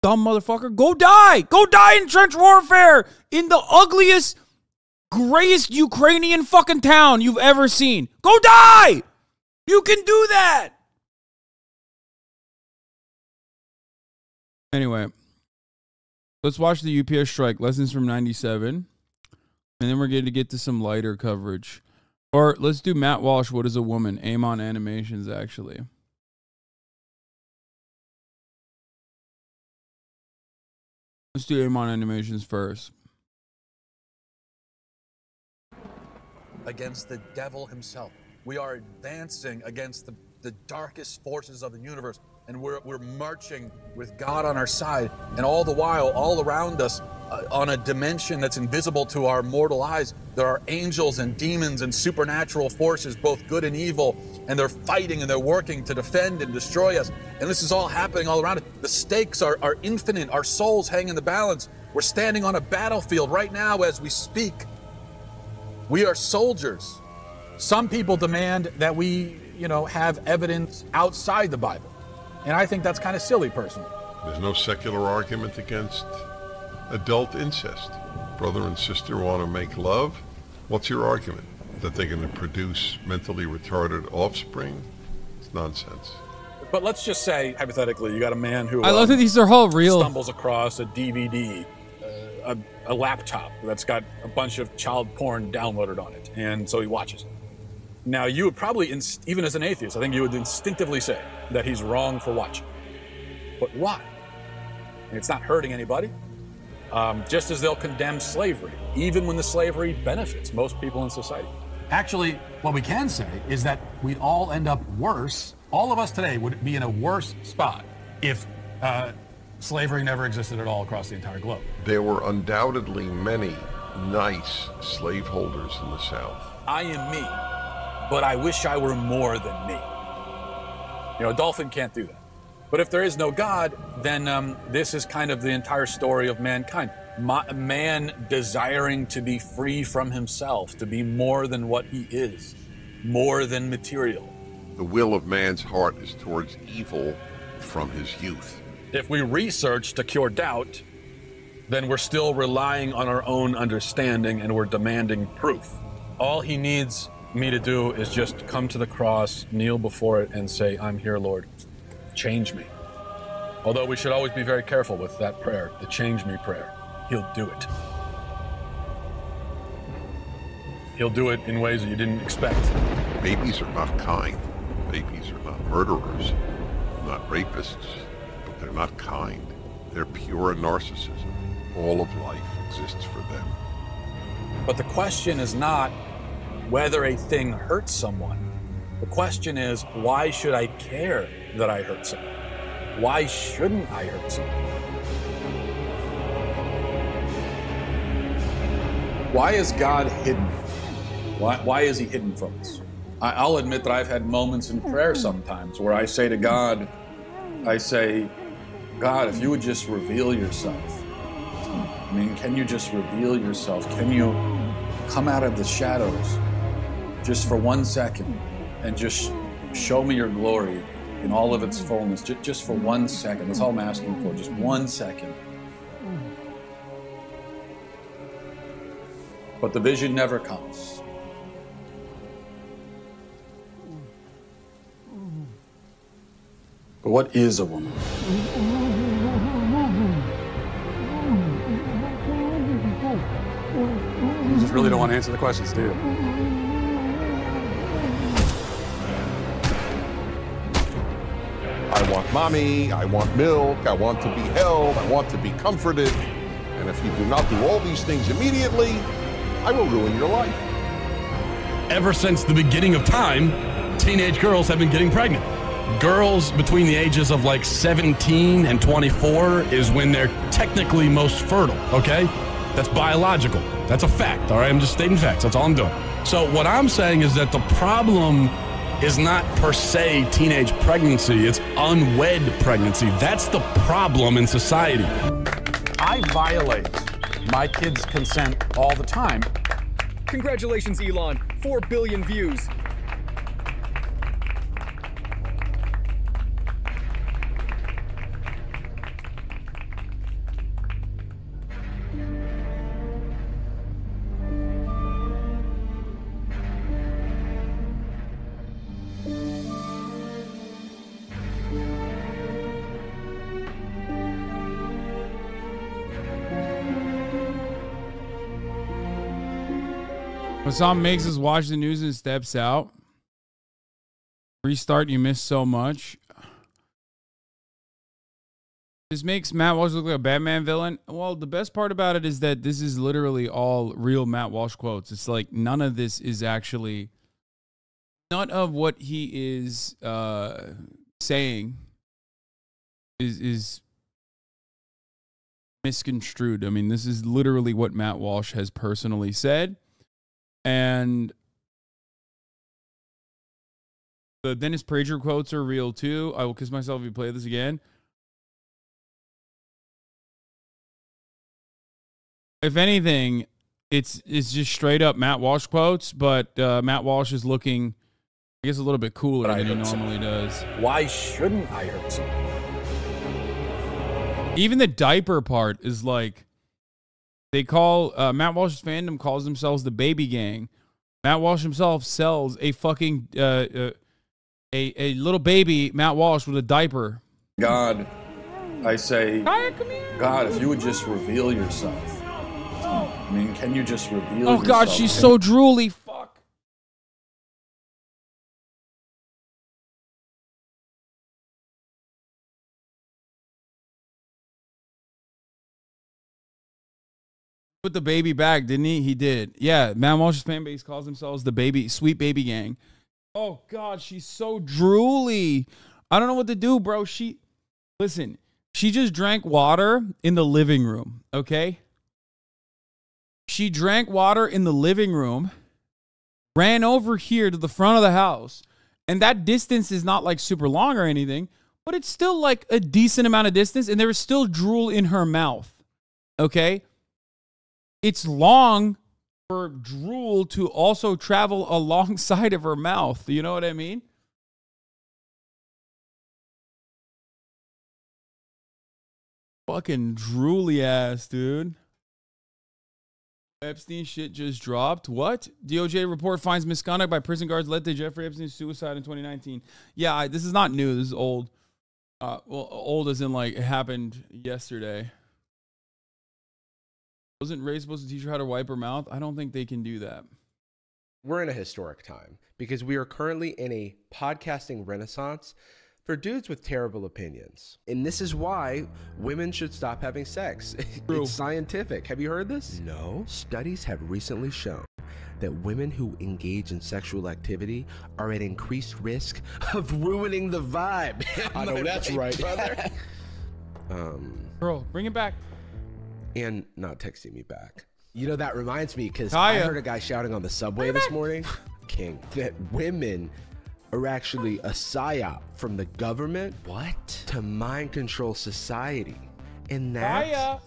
dumb motherfucker. Go die. Go die in trench warfare in the ugliest, grayest Ukrainian fucking town you've ever seen. Go die. You can do that. Anyway, let's watch the UPS strike. Lessons from 97. And then we're going to get to some lighter coverage. Or let's do Matt Walsh, What is a Woman? Aim on Animations, actually. Let's do Aim on Animations first. Against the devil himself. We are advancing against the darkest forces of the universe. And we're marching with God on our side. And all the while, all around us, on a dimension that's invisible to our mortal eyes, there are angels and demons and supernatural forces, both good and evil. And they're fighting and they're working to defend and destroy us. And this is all happening all around us. The stakes are infinite. Our souls hang in the balance. We're standing on a battlefield right now as we speak. We are soldiers. Some people demand that we, have evidence outside the Bible. And I think that's kind of silly, personally. There's no secular argument against adult incest. Brother and sister want to make love. What's your argument? That they're going to produce mentally retarded offspring? It's nonsense. But let's just say, hypothetically, you got a man who I love that these are all real. Stumbles across a DVD, a laptop that's got a bunch of child porn downloaded on it, and so he watches it. Now, you would probably, even as an atheist, I think you would instinctively say that he's wrong for watching. But why? It's not hurting anybody. Just as they'll condemn slavery, even when the slavery benefits most people in society. Actually, what we can say is that we'd all end up worse. All of us today would be in a worse spot if slavery never existed at all across the entire globe. There were undoubtedly many nice slaveholders in the South. I am me, but I wish I were more than me. A dolphin can't do that. But if there is no God, then this is kind of the entire story of mankind. Man desiring to be free from himself, to be more than what he is, more than material. The will of man's heart is towards evil from his youth. If we research to cure doubt, then we're still relying on our own understanding and we're demanding proof. All he needs me to do is just come to the cross, kneel before it, and say, I'm here, Lord. Change me. Although we should always be very careful with that prayer, the change me prayer. He'll do it. He'll do it in ways that you didn't expect. Babies are not kind. Babies are not murderers, not rapists, but they're not kind. They're pure narcissism. All of life exists for them. But the question is not whether a thing hurts someone. The question is, why should I care that I hurt someone? Why shouldn't I hurt someone? Why is God hidden? Why is he hidden from us? I'll admit that I've had moments in prayer sometimes where I say to God, God, if you would just reveal yourself. Can you just reveal yourself? Can you come out of the shadows just for 1 second and just show me your glory in all of its fullness, just for 1 second. That's all I'm asking for, just 1 second. But the vision never comes. But what is a woman? You just really don't want to answer the questions, do you? I want mommy, I want milk, I want to be held, I want to be comforted. And if you do not do all these things immediately, I will ruin your life. Ever since the beginning of time, teenage girls have been getting pregnant. Girls between the ages of like 17 and 24 is when they're technically most fertile, okay? That's biological. That's a fact, all right? I'm just stating facts. That's all I'm doing. So what I'm saying is that the problem is not per se teenage pregnancy. It's unwed pregnancy. That's the problem in society. I violate my kids' consent all the time. Congratulations, Elon. 4 billion views. Hasan makes us watch the news and steps out. Restart, you missed so much. This makes Matt Walsh look like a Batman villain. Well, the best part about it is that this is literally all real Matt Walsh quotes. It's like none of this is actually, none of what he is saying is misconstrued. I mean, this is literally what Matt Walsh has personally said. And the Dennis Prager quotes are real too. I will kiss myself if you play this again. If anything, it's just straight up Matt Walsh quotes, but Matt Walsh is looking, I guess, a little bit cooler than he normally does. Why shouldn't I hurt someone? Even the diaper part is like, they call, Matt Walsh's fandom calls themselves the baby gang. Matt Walsh himself sells a fucking, a little baby, Matt Walsh, with a diaper. God, I say, Kaya, come here. God, if you would just reveal yourself. I mean, can you just reveal yourself? Oh, God, she's so drooly. Fuck. Put the baby back, didn't he? He did. Yeah, Matt Walsh's fan base calls themselves the baby, sweet baby gang. Oh, God, she's so drooly. I don't know what to do, bro. Listen, she just drank water in the living room, okay? She drank water in the living room, ran over here to the front of the house, and that distance is not like super long or anything, but it's still like a decent amount of distance, and there is still drool in her mouth, okay? It's long for drool to also travel alongside of her mouth. You know what I mean? Fucking drooly ass, dude. Epstein shit just dropped. What? DOJ report finds misconduct by prison guards led to Jeffrey Epstein's suicide in 2019. Yeah, this is not new. This is old. Well, old as in like it happened yesterday. Wasn't Ray supposed to teach her how to wipe her mouth? I don't think they can do that. We're in a historic time because we are currently in a podcasting renaissance for dudes with terrible opinions. And this is why women should stop having sex. It's scientific. Have you heard this? No. Studies have recently shown that women who engage in sexual activity are at increased risk of ruining the vibe. I know that's right, brother. Girl, bring it back. And not texting me back. You know, that reminds me, because I heard a guy shouting on the subway this morning, King, that women are actually a psyop from the government. What? To mind control society. And that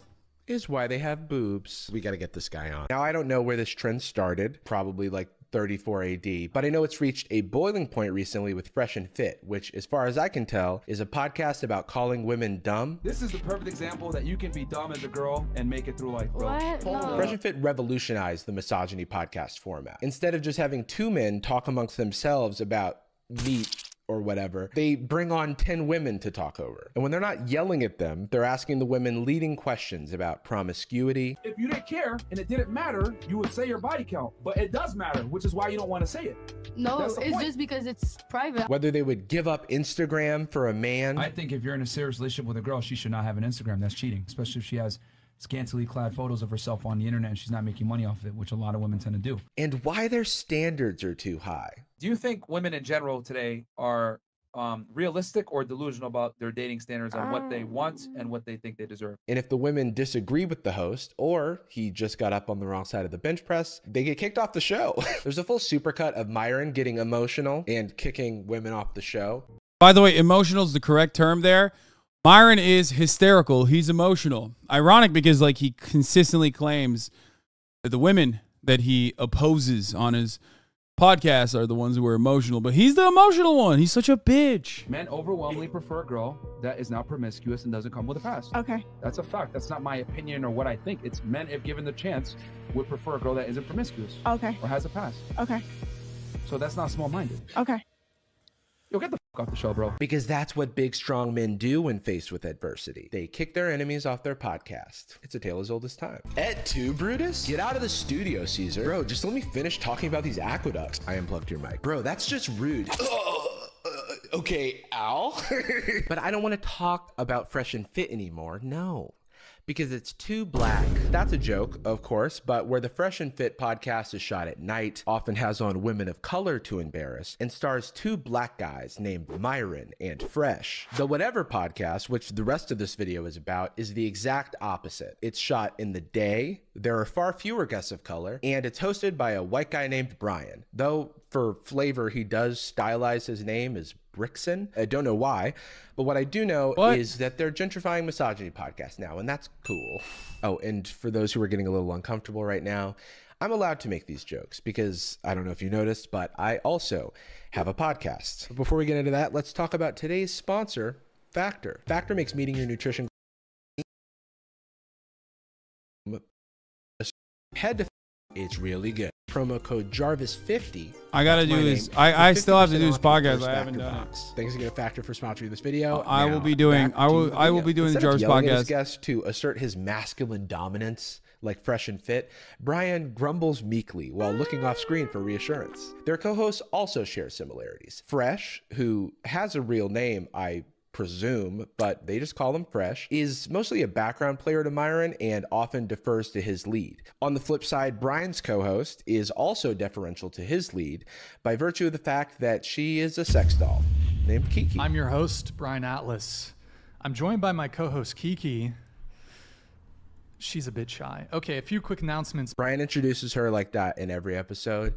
is why they have boobs. We got to get this guy on. Now, I don't know where this trend started, probably like 34 AD, but I know it's reached a boiling point recently with Fresh and Fit, which, as far as I can tell, is a podcast about calling women dumb. This is the perfect example that you can be dumb as a girl and make it through life, bro. What? No. Fresh and Fit revolutionized the misogyny podcast format. Instead of just having two men talk amongst themselves about meat or whatever, they bring on 10 women to talk over. And when they're not yelling at them, they're asking the women leading questions about promiscuity. If you didn't care and it didn't matter, you would say your body count. But it does matter, which is why you don't want to say it. No, it's just because it's private. Whether they would give up Instagram for a man. I think if you're in a serious relationship with a girl, she should not have an Instagram. That's cheating, especially if she has scantily clad photos of herself on the internet and she's not making money off of it, which a lot of women tend to do. And why their standards are too high. Do you think women in general today are realistic or delusional about their dating standards on what they want and what they think they deserve? And if the women disagree with the host, or he just got up on the wrong side of the bench press, they get kicked off the show. There's a full supercut of Myron getting emotional and kicking women off the show. By the way, emotional is the correct term there. Myron is hysterical. He's emotional. Ironic because like he consistently claims that the women that he opposes on his podcasts are the ones who are emotional, but he's the emotional one. He's such a bitch. Men overwhelmingly prefer a girl that is not promiscuous and doesn't come with a past. Okay. That's a fact. That's not my opinion or what I think. It's men, if given the chance, would prefer a girl that isn't promiscuous. Okay. Or has a past. Okay. So that's not small-minded. Okay. Yo, get the fuck off the show, bro. Because that's what big, strong men do when faced with adversity. They kick their enemies off their podcast. It's a tale as old as time. Ed 2, Brutus? Get out of the studio, Caesar. Bro, just let me finish talking about these aqueducts. I unplugged your mic. Bro, that's just rude. Okay, Al. But I don't want to talk about Fresh and Fit anymore. No. Because it's too black. That's a joke, of course, but where the Fresh and Fit podcast is shot at night, often has on women of color to embarrass, and stars two black guys named Myron and Fresh. The Whatever podcast, which the rest of this video is about, is the exact opposite. It's shot in the day, there are far fewer guests of color, and it's hosted by a white guy named Brian. Though, for flavor, he does stylize his name as Brixon. I don't know why, but what I do know is that they're gentrifying misogyny podcast now, and that's cool. Oh, and for those who are getting a little uncomfortable right now, I'm allowed to make these jokes because I don't know if you noticed, but I also have a podcast. Before we get into that, let's talk about today's sponsor, Factor. Factor makes meeting your nutrition head to it's really good. Promo code Jarvis50. I gotta do this. I still have to do this podcast. I haven't done it. Thanks again to Factor for sponsoring this video. I will be doing the Jarvis podcast. Guest to assert his masculine dominance like Fresh and Fit, Brian grumbles meekly while looking off screen for reassurance. Their co-hosts also share similarities. Fresh, who has a real name, I presume, but they just call him Fresh, is mostly a background player to Myron and often defers to his lead. On the flip side, Brian's co-host is also deferential to his lead by virtue of the fact that she is a sex doll named Kiki. I'm your host, Brian Atlas. I'm joined by my co-host, Kiki. She's a bit shy. Okay, a few quick announcements. Brian introduces her like that in every episode.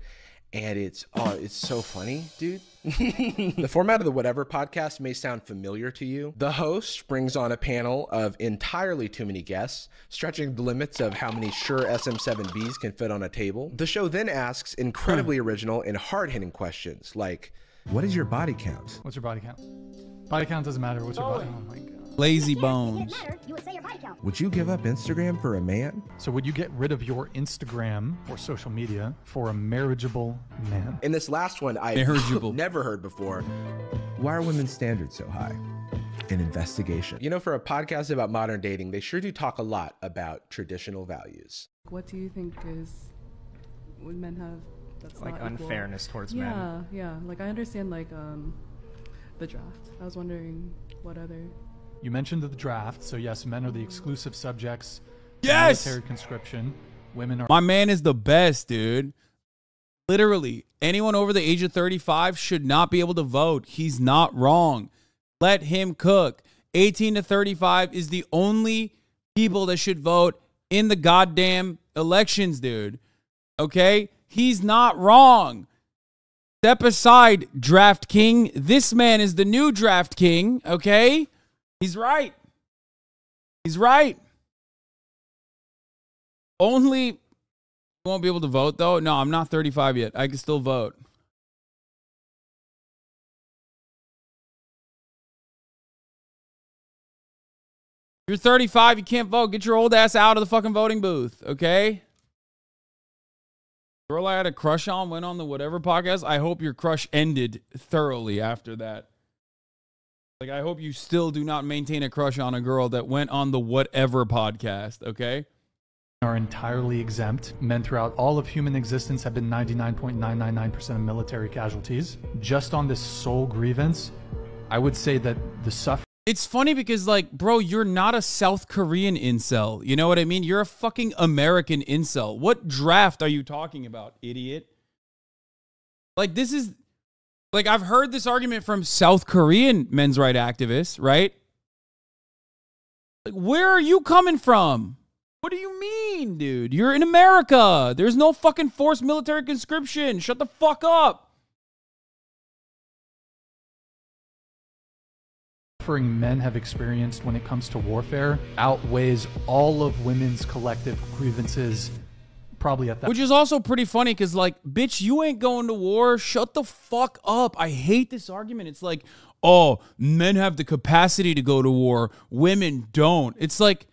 And it's so funny, dude. The format of the Whatever podcast may sound familiar to you. The host brings on a panel of entirely too many guests, stretching the limits of how many sure SM7Bs can fit on a table. The show then asks incredibly original and hard-hitting questions like, what is your body count? What's your body count? Body count doesn't matter. What's your body? Oh my God. Lazy bones. Would you give up Instagram for a man? So would you get rid of your Instagram or social media for a marriageable man? In this last one, I've never heard before. Why are women's standards so high? An investigation. You know, for a podcast about modern dating, they sure do talk a lot about traditional values. What do you think would men have that's like not unfairness equal? towards men? Yeah. Like I understand like the draft. I was wondering what other. You mentioned the draft, so yes, men are the exclusive subjects. Yes! Military conscription. Women are. My man is the best, dude. Literally, anyone over the age of 35 should not be able to vote. He's not wrong. Let him cook. 18 to 35 is the only people that should vote in the goddamn elections, dude. Okay? He's not wrong. Step aside, draft king. This man is the new draft king, okay? He's right. He's right. Only won't be able to vote, though. No, I'm not 35 yet. I can still vote. If you're 35, you can't vote. Get your old ass out of the fucking voting booth, okay? Girl I had a crush on went on the Whatever podcast. I hope your crush ended thoroughly after that. Like, I hope you still do not maintain a crush on a girl that went on the Whatever podcast, okay? Are entirely exempt. Men throughout all of human existence have been 99.999% of military casualties. Just on this sole grievance, I would say that the suffering. It's funny because, like, bro, you're not a South Korean incel. You know what I mean? You're a fucking American incel. What draft are you talking about, idiot? Like, this is... Like, I've heard this argument from South Korean men's rights activists, right? Like, where are you coming from? What do you mean, dude? You're in America. There's no fucking forced military conscription. Shut the fuck up. Suffering men have experienced when it comes to warfare outweighs all of women's collective grievances. Probably at that. Which is also pretty funny because, like, bitch, you ain't going to war. Shut the fuck up. I hate this argument. It's like, oh, men have the capacity to go to war. Women don't. It's like,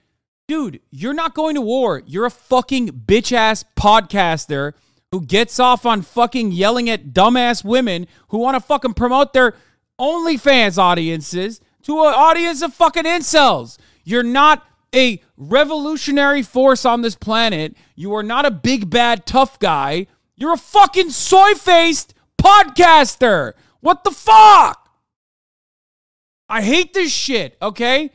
dude, you're not going to war. You're a fucking bitch-ass podcaster who gets off on fucking yelling at dumbass women who want to fucking promote their OnlyFans audiences to an audience of fucking incels. You're not a revolutionary force on this planet. You are not a big, bad, tough guy. You're a fucking soy-faced podcaster. What the fuck? I hate this shit, okay?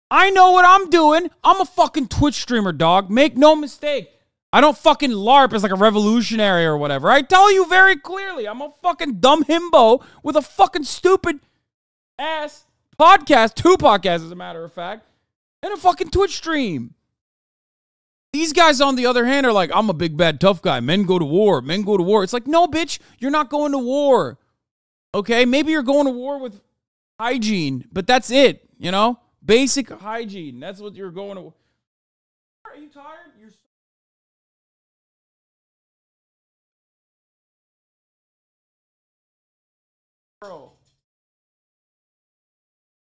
I know what I'm doing. I'm a fucking Twitch streamer, dog. Make no mistake. I don't fucking LARP as like a revolutionary or whatever. I tell you very clearly, I'm a fucking dumb himbo with a fucking stupid ass podcast, 2 podcasts as a matter of fact, and a fucking Twitch stream. These guys, on the other hand, are like, I'm a big, bad, tough guy. Men go to war. Men go to war. It's like, no, bitch, you're not going to war. Okay? Maybe you're going to war with hygiene, but that's it, you know? Basic hygiene. That's what you're going to. Are you tired? You're so girl.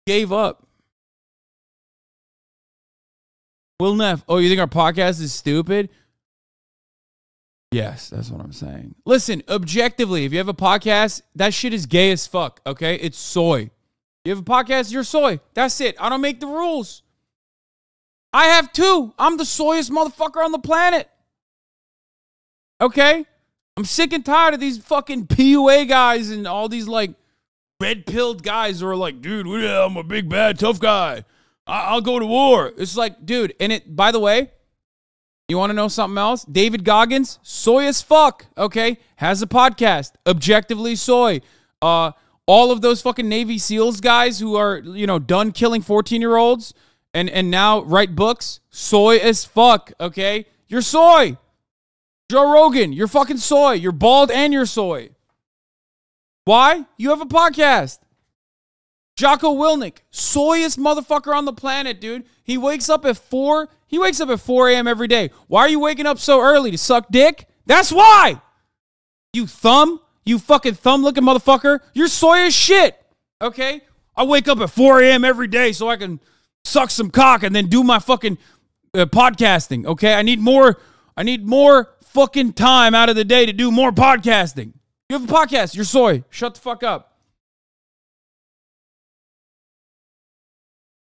Gave up. Will Neff, oh, you think our podcast is stupid? Yes, that's what I'm saying. Listen, objectively, if you have a podcast, that shit is gay as fuck, okay? It's soy. You have a podcast, you're soy. That's it. I don't make the rules. I have 2. I'm the soyest motherfucker on the planet. Okay? I'm sick and tired of these fucking PUA guys and all these, like, red-pilled guys who are like, dude, yeah, I'm a big, bad, tough guy. I'll go to war. It's like, dude, and it, by the way, you want to know something else? David Goggins, soy as fuck, okay? Has a podcast, objectively soy. All of those fucking Navy SEALs guys who are, you know, done killing 14-year-olds and now write books, soy as fuck, okay? You're soy. Joe Rogan, you're fucking soy. You're bald and you're soy. Why? You have a podcast. Jocko Willink, soyest motherfucker on the planet, dude. He wakes up at 4 a.m. every day. Why are you waking up so early? To suck dick? That's why. You fucking thumb-looking motherfucker. You're soy as shit, okay? I wake up at 4 a.m. every day so I can suck some cock and then do my fucking podcasting, okay? I need more fucking time out of the day to do more podcasting. You have a podcast. You're soy. Shut the fuck up.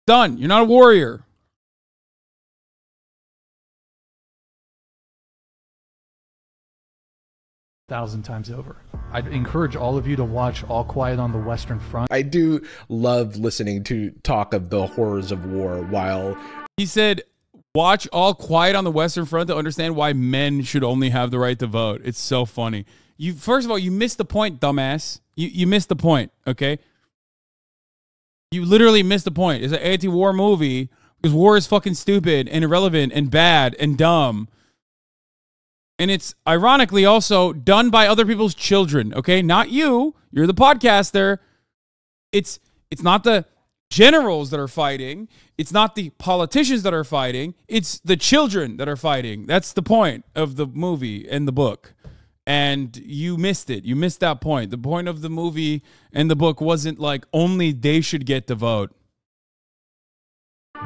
Done. You're not a warrior. Thousand times over. I'd encourage all of you to watch All Quiet on the Western Front. I do love listening to talk of the horrors of war while he said, watch All Quiet on the Western Front to understand why men should only have the right to vote. It's so funny. First of all, you missed the point, dumbass. You missed the point, okay? You literally missed the point. It's an anti-war movie because war is fucking stupid and irrelevant and bad and dumb. And it's ironically also done by other people's children, okay? Not you. You're the podcaster. It's not the generals that are fighting. It's not the politicians that are fighting. It's the children that are fighting. That's the point of the movie and the book. And you missed it. You missed that point. The point of the movie and the book wasn't like only they should get to vote.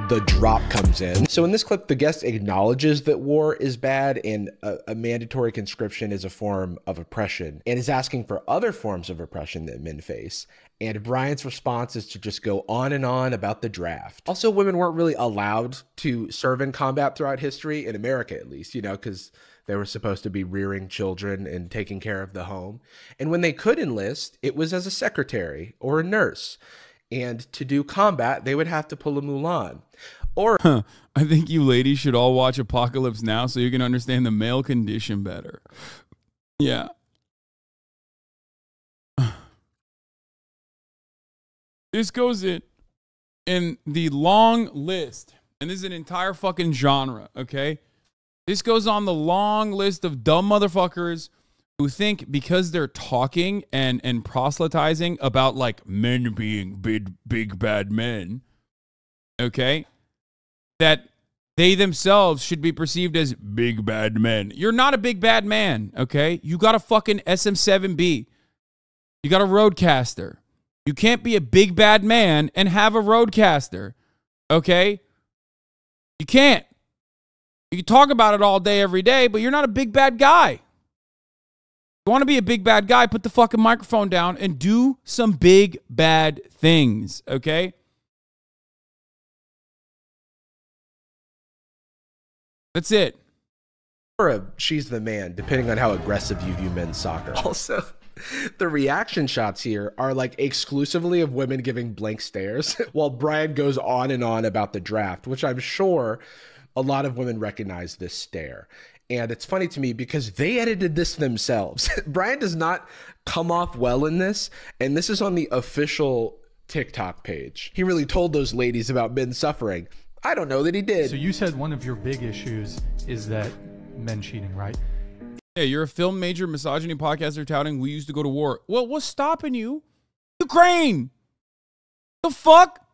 The drop comes in. So in this clip, the guest acknowledges that war is bad and a mandatory conscription is a form of oppression and is asking for other forms of oppression that men face. And Brian's response is to just go on and on about the draft. Also, women weren't really allowed to serve in combat throughout history, in America at least, you know, because they were supposed to be rearing children and taking care of the home. And when they could enlist, it was as a secretary or a nurse. And to do combat, they would have to pull a Mulan. Or I think you ladies should all watch Apocalypse Now so you can understand the male condition better. Yeah. This goes in the long list. And this is an entire fucking genre, okay? This goes on the long list of dumb motherfuckers who think because they're talking and proselytizing about like men being big bad men, okay, that they themselves should be perceived as big bad men. You're not a big bad man, okay? You got a fucking SM7B. You got a Roadcaster. You can't be a big bad man and have a Roadcaster, okay? You can't. You can talk about it all day, every day, but you're not a big bad guy. You want to be a big bad guy, put the fucking microphone down and do some big bad things, okay? That's it. Or she's the man, depending on how aggressive you view men's soccer. Also, the reaction shots here are like exclusively of women giving blank stares while Brian goes on and on about the draft, which I'm sure a lot of women recognize this stare. And it's funny to me because they edited this themselves. Brian does not come off well in this, and this is on the official TikTok page. He really told those ladies about men suffering. I don't know that he did. So you said one of your big issues is that men cheating, right? Yeah, you're a film major misogyny podcaster touting we used to go to war. Well, what's stopping you? Ukraine! The fuck?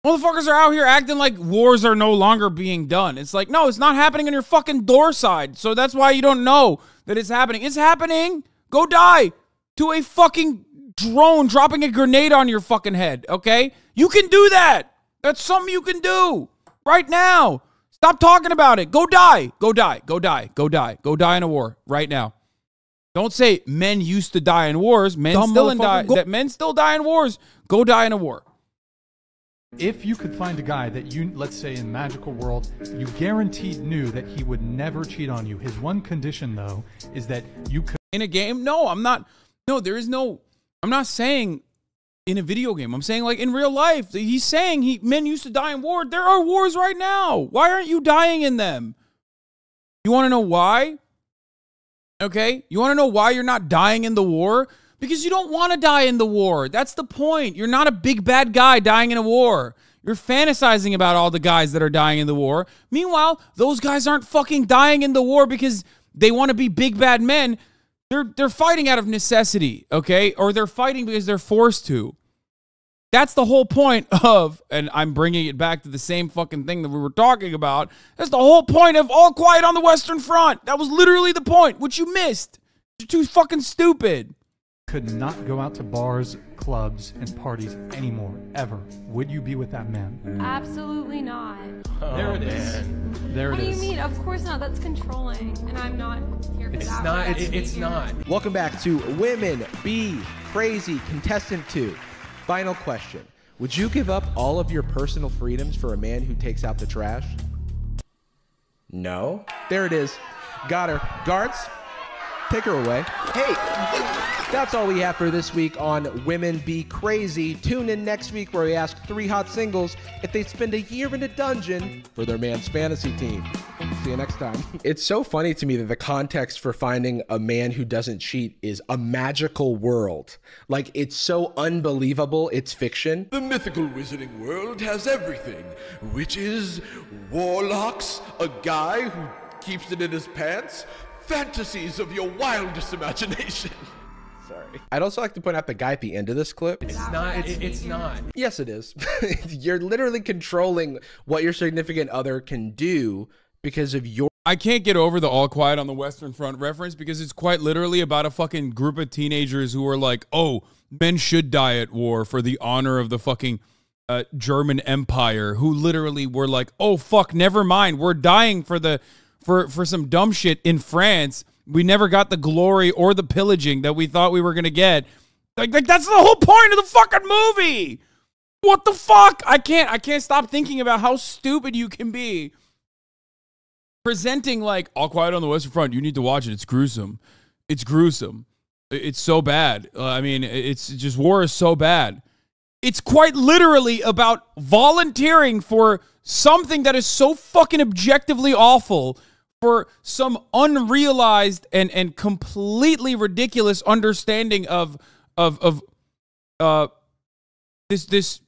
Motherfuckers are out here acting like wars are no longer being done. It's like, no, it's not happening on your fucking door side. So that's why you don't know that it's happening. It's happening. Go die to a fucking drone dropping a grenade on your fucking head, okay? You can do that. That's something you can do right now. Stop talking about it. Go die. Go die. Go die. Go die. Go die in a war right now. Don't say men used to die in wars. Men still die in wars. Go die in a war. If you could find a guy that you, let's say in magical world, you guaranteed knew that he would never cheat on you. His one condition though is that you could in a game. No, I'm not. No, there is no. I'm not saying in a video game. I'm saying like in real life. He's saying men used to die in war. There are wars right now. Why aren't you dying in them? You want to know why? Okay, you want to know why you're not dying in the war? Because you don't want to die in the war. That's the point. You're not a big bad guy dying in a war. You're fantasizing about all the guys that are dying in the war. Meanwhile, those guys aren't fucking dying in the war because they want to be big bad men. They're fighting out of necessity, okay? Or they're fighting because they're forced to. That's the whole point of, and I'm bringing it back to the same fucking thing that we were talking about. That's the whole point of All Quiet on the Western Front. That was literally the point, which you missed. You're too fucking stupid. could not go out to bars, clubs, and parties anymore, ever, would you be with that man? Absolutely not. There it is. There it is. What do you mean? Of course not. That's controlling, and I'm not here for that. It's not. Welcome back to Women Be Crazy, contestant 2. Final question. Would you give up all of your personal freedoms for a man who takes out the trash? No. There it is. Got her. Guards, take her away. Hey, that's all we have for this week on Women Be Crazy. Tune in next week where we ask 3 hot singles if they'd spend a year in a dungeon for their man's fantasy team. See you next time. It's so funny to me that the context for finding a man who doesn't cheat is a magical world. Like, it's so unbelievable, it's fiction. The mythical wizarding world has everything. Witches, warlocks, a guy who keeps it in his pants, fantasies of your wildest imagination. Sorry. I'd also like to point out the guy at the end of this clip. It's not. It's not. Yes, it is. You're literally controlling what your significant other can do because of your... I can't get over the All Quiet on the Western Front reference because it's quite literally about a fucking group of teenagers who are like, oh, men should die at war for the honor of the fucking German Empire, who literally were like, oh, fuck, never mind. We're dying for the... For some dumb shit in France. We never got the glory or the pillaging that we thought we were going to get. Like that's the whole point of the fucking movie. What the fuck? I can't stop thinking about how stupid you can be. Presenting like All Quiet on the Western Front. You need to watch it. It's gruesome. It's gruesome. It's so bad. I mean, it's just war is so bad. It's quite literally about volunteering for something that is so fucking objectively awful for some unrealized and completely ridiculous understanding of this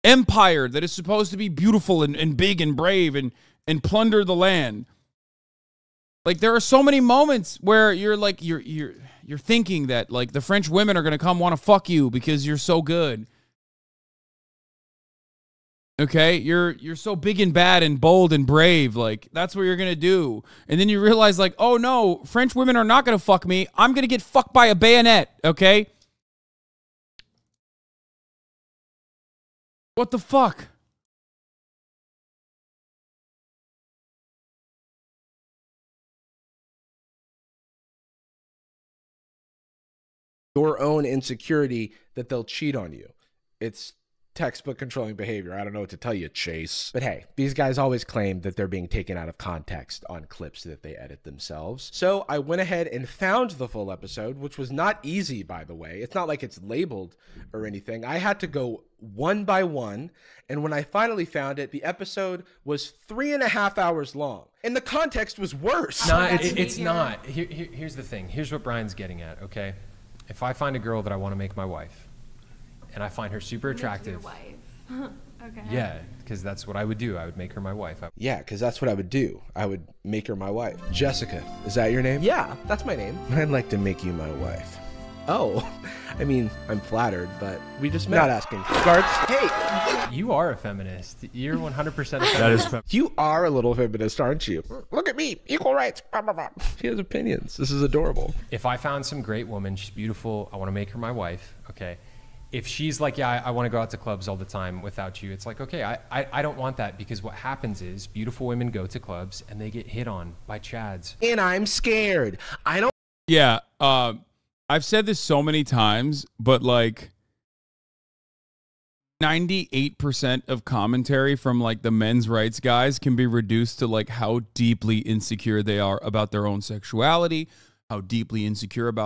empire that is supposed to be beautiful and big and brave and plunder the land. Like, there are so many moments where you're like you're thinking that like the French women are gonna come want to fuck you because you're so good. Okay, you're so big and bad and bold and brave. Like, that's what you're going to do. And then you realize, like, oh, no, French women are not going to fuck me. I'm going to get fucked by a bayonet, okay? What the fuck? your own insecurity that they'll cheat on you. It's textbook controlling behavior. I don't know what to tell you, Chase. But hey, these guys always claim that they're being taken out of context on clips that they edit themselves. So I went ahead and found the full episode, which was not easy, by the way. It's not like it's labeled or anything. I had to go one by one. And when I finally found it, the episode was 3.5 hours long. And the context was worse. No, it's not. Here's the thing. Here's what Brian's getting at, okay? If I find a girl that I want to make my wife, and I find her super attractive. Your wife. Okay. Yeah, because that's what I would do. I would make her my wife. Yeah, because that's what I would do. I would make her my wife. Jessica, is that your name? Yeah, that's my name. I'd like to make you my wife. Oh, I mean, I'm flattered, but we just met. Not asking. Guards, hey. You are a feminist. You're 100% a feminist. That is You are a little feminist, aren't you? Look at me, equal rights. Blah, blah, blah. She has opinions. This is adorable. If I found some great woman, she's beautiful, I want to make her my wife, okay? If she's like, yeah, I want to go out to clubs all the time without you, it's like, okay, I don't want that, because what happens is beautiful women go to clubs and they get hit on by chads. And I'm scared. I don't. Yeah, I've said this so many times, but like 98% of commentary from like the men's rights guys can be reduced to like how deeply insecure they are about their own sexuality, how deeply insecure they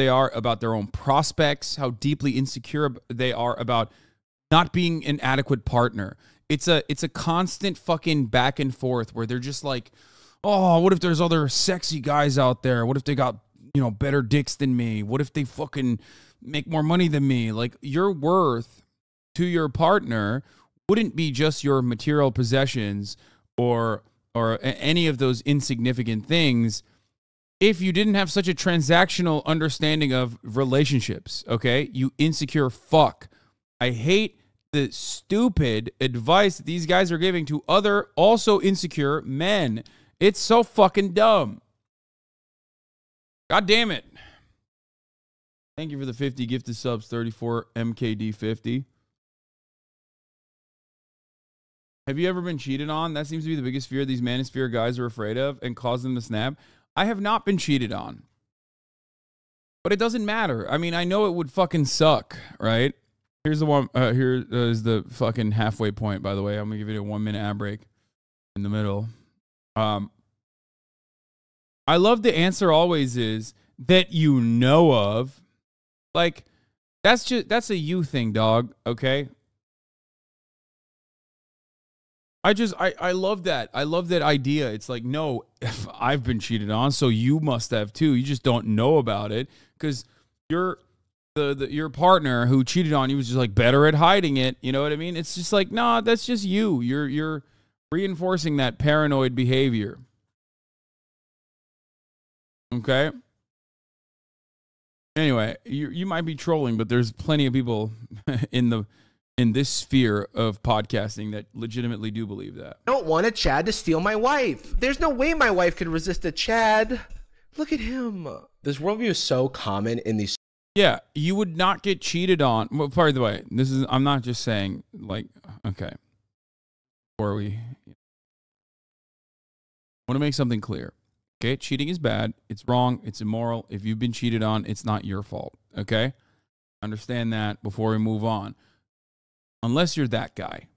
are about their own prospects, how deeply insecure they are about not being an adequate partner. It's a constant fucking back and forth where they're just like, oh, what if there's other sexy guys out there? What if they got, better dicks than me? What if they fucking make more money than me? Like, your worth to your partner wouldn't be just your material possessions or any of those insignificant things if you didn't have such a transactional understanding of relationships, okay? You insecure fuck. I hate the stupid advice that these guys are giving to other also insecure men. It's so fucking dumb. God damn it. Thank you for the 50 gifted subs, 34 MKD50. Have you ever been cheated on? That seems to be the biggest fear these manosphere guys are afraid of and cause them to snap. I have not been cheated on. But it doesn't matter. I mean, I know it would fucking suck, right? Here's the one. Here is the fucking halfway point, by the way. I'm going to give you a 1 minute ad break in the middle. I love the answer always is that you know of. Like, that's a you thing, dog, okay? I love that. I love that idea. It's like, no, I've been cheated on, so you must have too. You just don't know about it because your partner who cheated on you was just like better at hiding it. You know what I mean? It's just like, nah, that's just you. You're reinforcing that paranoid behavior. Okay. Anyway, you might be trolling, but there's plenty of people in this sphere of podcasting that legitimately do believe that. I don't want a Chad to steal my wife. There's no way my wife could resist a Chad. Look at him. This worldview is so common in these. Yeah, you would not get cheated on. Well, by the way, I'm not just saying, like, okay. Before we want to make something clear. Okay, cheating is bad. It's wrong. It's immoral. If you've been cheated on, it's not your fault. Okay? Understand that before we move on. Unless you're that guy.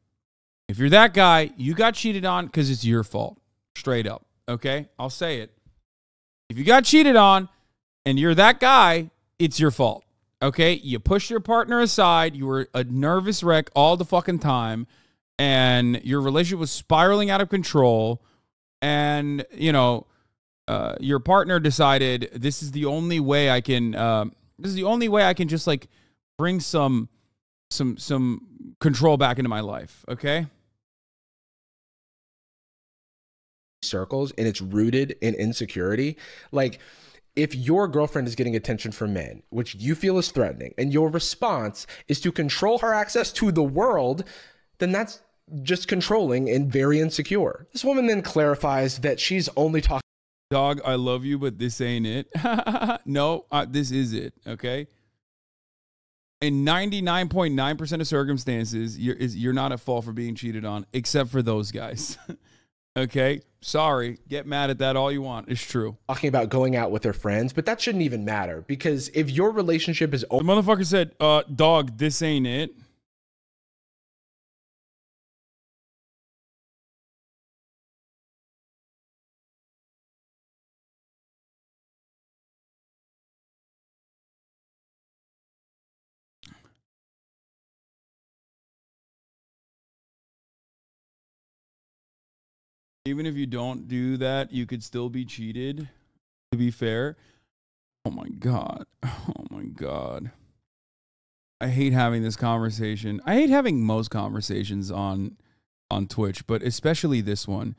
If you're that guy, you got cheated on because it's your fault. Straight up. Okay? I'll say it. If you got cheated on and you're that guy, it's your fault. Okay? You pushed your partner aside. You were a nervous wreck all the fucking time. And your relationship was spiraling out of control. And, your partner decided this is the only way I can just like bring some control back into my life, okay? Circles, and it's rooted in insecurity. Like, if your girlfriend is getting attention from men, which you feel is threatening, and your response is to control her access to the world, then that's just controlling and very insecure. This woman then clarifies that she's only talking. Dog, I love you, but this ain't it. No, this is it, okay? In 99.9% of circumstances, you're not at fault for being cheated on, except for those guys. Okay, sorry. Get mad at that all you want. It's true. Talking about going out with her friends, but that shouldn't even matter because if your relationship is... The motherfucker said, dog, this ain't it. Even if you don't do that, you could still be cheated, to be fair. Oh my God. Oh my God. I hate having this conversation. I hate having most conversations on Twitch, but especially this one,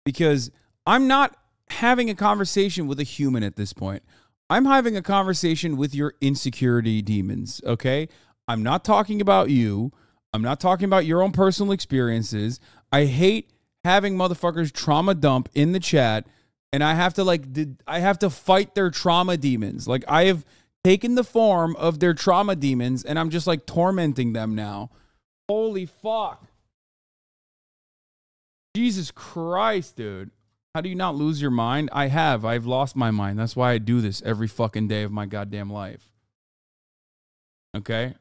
because I'm not having a conversation with a human at this point. I'm having a conversation with your insecurity demons, okay? I'm not talking about you. I'm not talking about your own personal experiences. I hate having motherfuckers trauma dump in the chat, and I have to fight their trauma demons. Like, I have taken the form of their trauma demons, and I'm just like tormenting them now. Holy fuck. Jesus Christ, dude. How do you not lose your mind? I have. I've lost my mind. That's why I do this every fucking day of my goddamn life. Okay?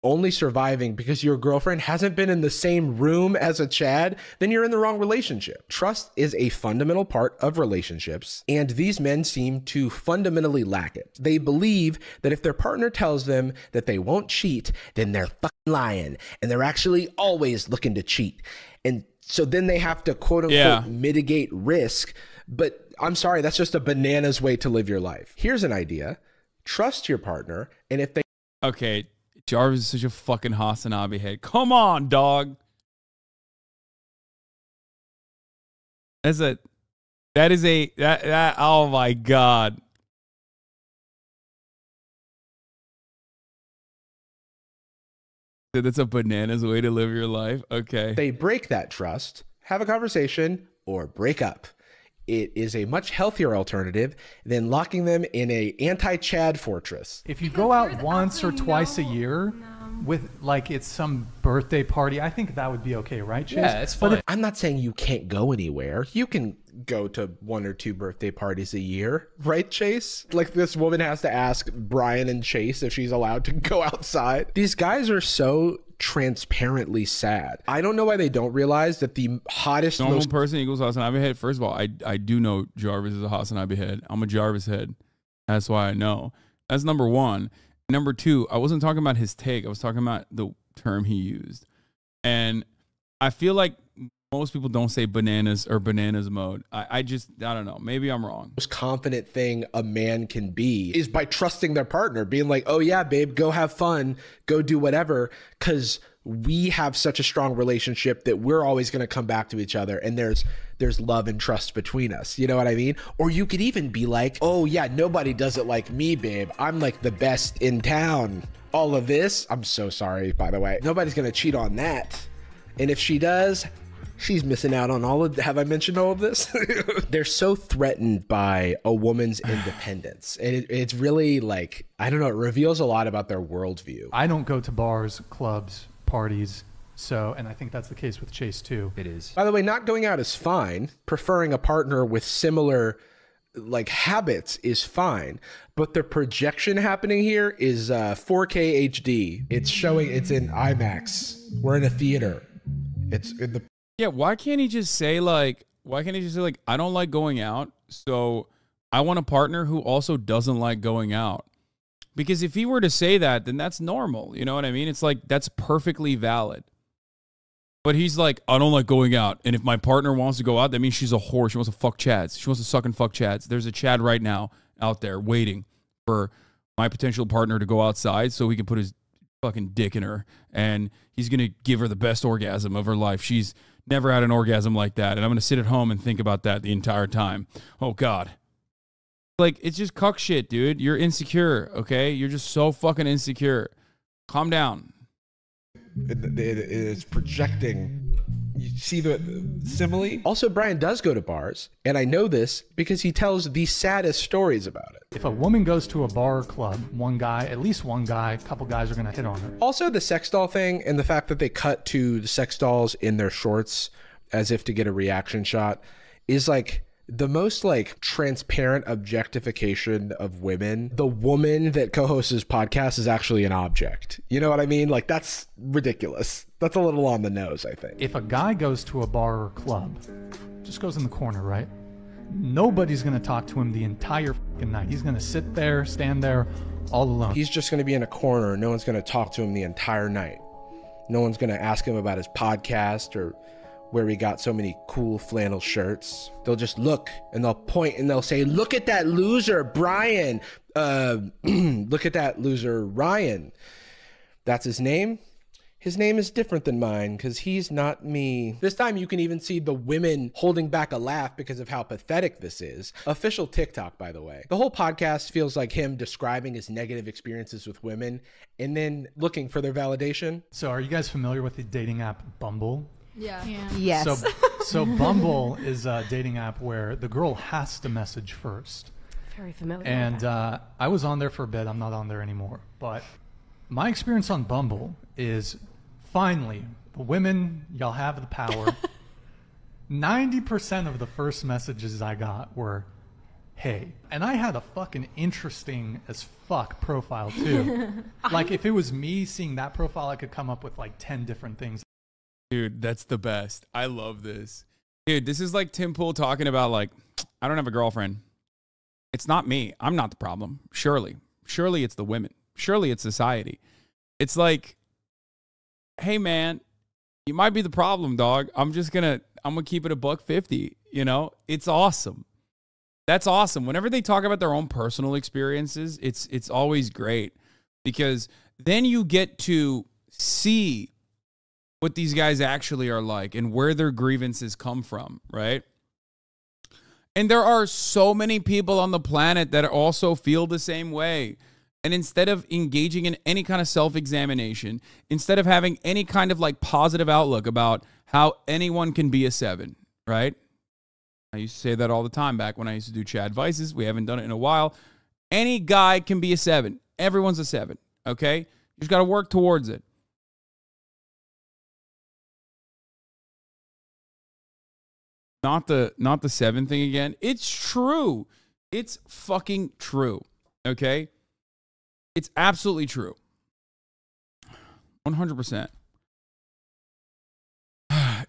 only surviving because your girlfriend hasn't been in the same room as a Chad, then you're in the wrong relationship. Trust is a fundamental part of relationships, and these men seem to fundamentally lack it. They believe that if their partner tells them that they won't cheat, then they're fucking lying, and they're actually always looking to cheat. And so then they have to quote unquote mitigate risk. But I'm sorry, that's just a bananas way to live your life. Here's an idea. Trust your partner, and if they... Okay, Jarvis is such a fucking HasanAbi head. Come on, dog. That oh my God. That's a bananas way to live your life. Okay. They break that trust, have a conversation, or break up. It is a much healthier alternative than locking them in a anti-Chad fortress. If you go out once or twice a year with like it's some birthday party, I think that would be okay, right, Chase? Yeah, it's fine. I'm not saying you can't go anywhere. You can go to 1 or 2 birthday parties a year, right, Chase? Like this woman has to ask Brian and Chase if she's allowed to go outside. These guys are so transparently sad. I don't know why they don't realize that the hottest normal person equals HasanAbi head. First of all, I do know Jarvis is a HasanAbi head. I'm a Jarvis head. That's why I know. That's number one. Number two, I wasn't talking about his take. I was talking about the term he used. And I feel like most people don't say bananas or bananas mode. I don't know. Maybe I'm wrong. Most confident thing a man can be is by trusting their partner, being like, oh yeah, babe, go have fun, go do whatever. Cause we have such a strong relationship that we're always going to come back to each other. And there's love and trust between us. You know what I mean? Or you could even be like, oh yeah, nobody does it like me, babe. I'm like the best in town. All of this. I'm so sorry, by the way. Nobody's going to cheat on that. And if she does, she's missing out on all of, have I mentioned all of this? They're so threatened by a woman's independence. And it's really like, I don't know, it reveals a lot about their worldview. I don't go to bars, clubs, parties. So, and I think that's the case with Chase too. It is. By the way, not going out is fine. Preferring a partner with similar like habits is fine. But the projection happening here is 4K HD. It's showing, it's in IMAX. We're in a theater. It's in the... Yeah, why can't he just say like, I don't like going out, so I want a partner who also doesn't like going out. Because if he were to say that, then that's normal. You know what I mean? It's like, that's perfectly valid. But he's like, I don't like going out. And if my partner wants to go out, that means she's a whore. She wants to fuck Chads. She wants to suck and fuck Chads. There's a Chad right now out there waiting for my potential partner to go outside so he can put his fucking dick in her. And he's going to give her the best orgasm of her life. She's never had an orgasm like that. And I'm going to sit at home and think about that the entire time. Oh, God. Like, it's just cuck shit, dude. You're insecure, okay? You're just so fucking insecure. Calm down. It is projecting You see the simile? Also, Brian does go to bars, and I know this because he tells the saddest stories about it. If a woman goes to a bar or club, one guy, at least one guy, a couple guys are going to hit on her. Also, the sex doll thing and the fact that they cut to the sex dolls in their shorts as if to get a reaction shot is like the most like transparent objectification of women. The woman that co-hosts his podcast is actually an object. You know what I mean? Like, that's ridiculous. That's a little on the nose, I think. If a guy goes to a bar or club, just goes in the corner, right? Nobody's going to talk to him the entire fucking night. He's going to sit there, stand there, all alone. He's just going to be in a corner. No one's going to talk to him the entire night. No one's going to ask him about his podcast or where we got so many cool flannel shirts. They'll just look and they'll point and they'll say, look at that loser, Brian. Look at that loser, Ryan. That's his name. His name is different than mine because he's not me. This time you can even see the women holding back a laugh because of how pathetic this is. Official TikTok, by the way. The whole podcast feels like him describing his negative experiences with women and then looking for their validation. So are you guys familiar with the dating app Bumble? Yeah. Yes. So Bumble is a dating app where the girl has to message first. Very familiar. And I was on there for a bit. I'm not on there anymore. But my experience on Bumble is finally, the women, y'all have the power. 90% of the first messages I got were, hey. And I had a fucking interesting as fuck profile too. Like if it was me seeing that profile, I could come up with like 10 different things. Dude, that's the best. I love this. Dude, this is like Tim Pool talking about like, I don't have a girlfriend. It's not me. I'm not the problem. Surely it's the women. Surely it's society. It's like, hey man, you might be the problem, dog. I'm gonna keep it a $1.50. You know, it's awesome. That's awesome. Whenever they talk about their own personal experiences, it's always great because then you get to see what these guys actually are like and where their grievances come from, right? And there are so many people on the planet that also feel the same way. And instead of engaging in any kind of self-examination, instead of having any kind of like positive outlook about how anyone can be a 7, right? I used to say that all the time back when I used to do Chad Vices. We haven't done it in a while. Any guy can be a 7. Everyone's a 7, okay? You just got to work towards it. Not the 7 thing again. It's true. It's fucking true. Okay? It's absolutely true. 100%.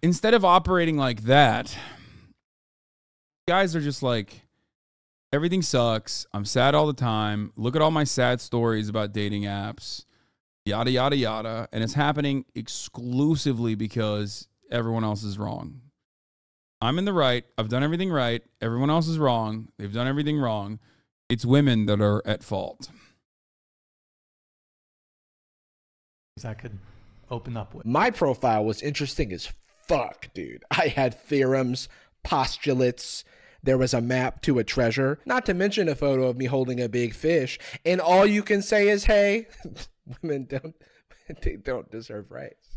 Instead of operating like that, guys are just like, everything sucks. I'm sad all the time. Look at all my sad stories about dating apps. Yada, yada, yada. And it's happening exclusively because everyone else is wrong. I'm in the right. I've done everything right. Everyone else is wrong. They've done everything wrong. It's women that are at fault. I could open up with. My profile was interesting as fuck, dude. I had theorems, postulates. There was a map to a treasure, not to mention a photo of me holding a big fish. And all you can say is, hey, women don't deserve rights.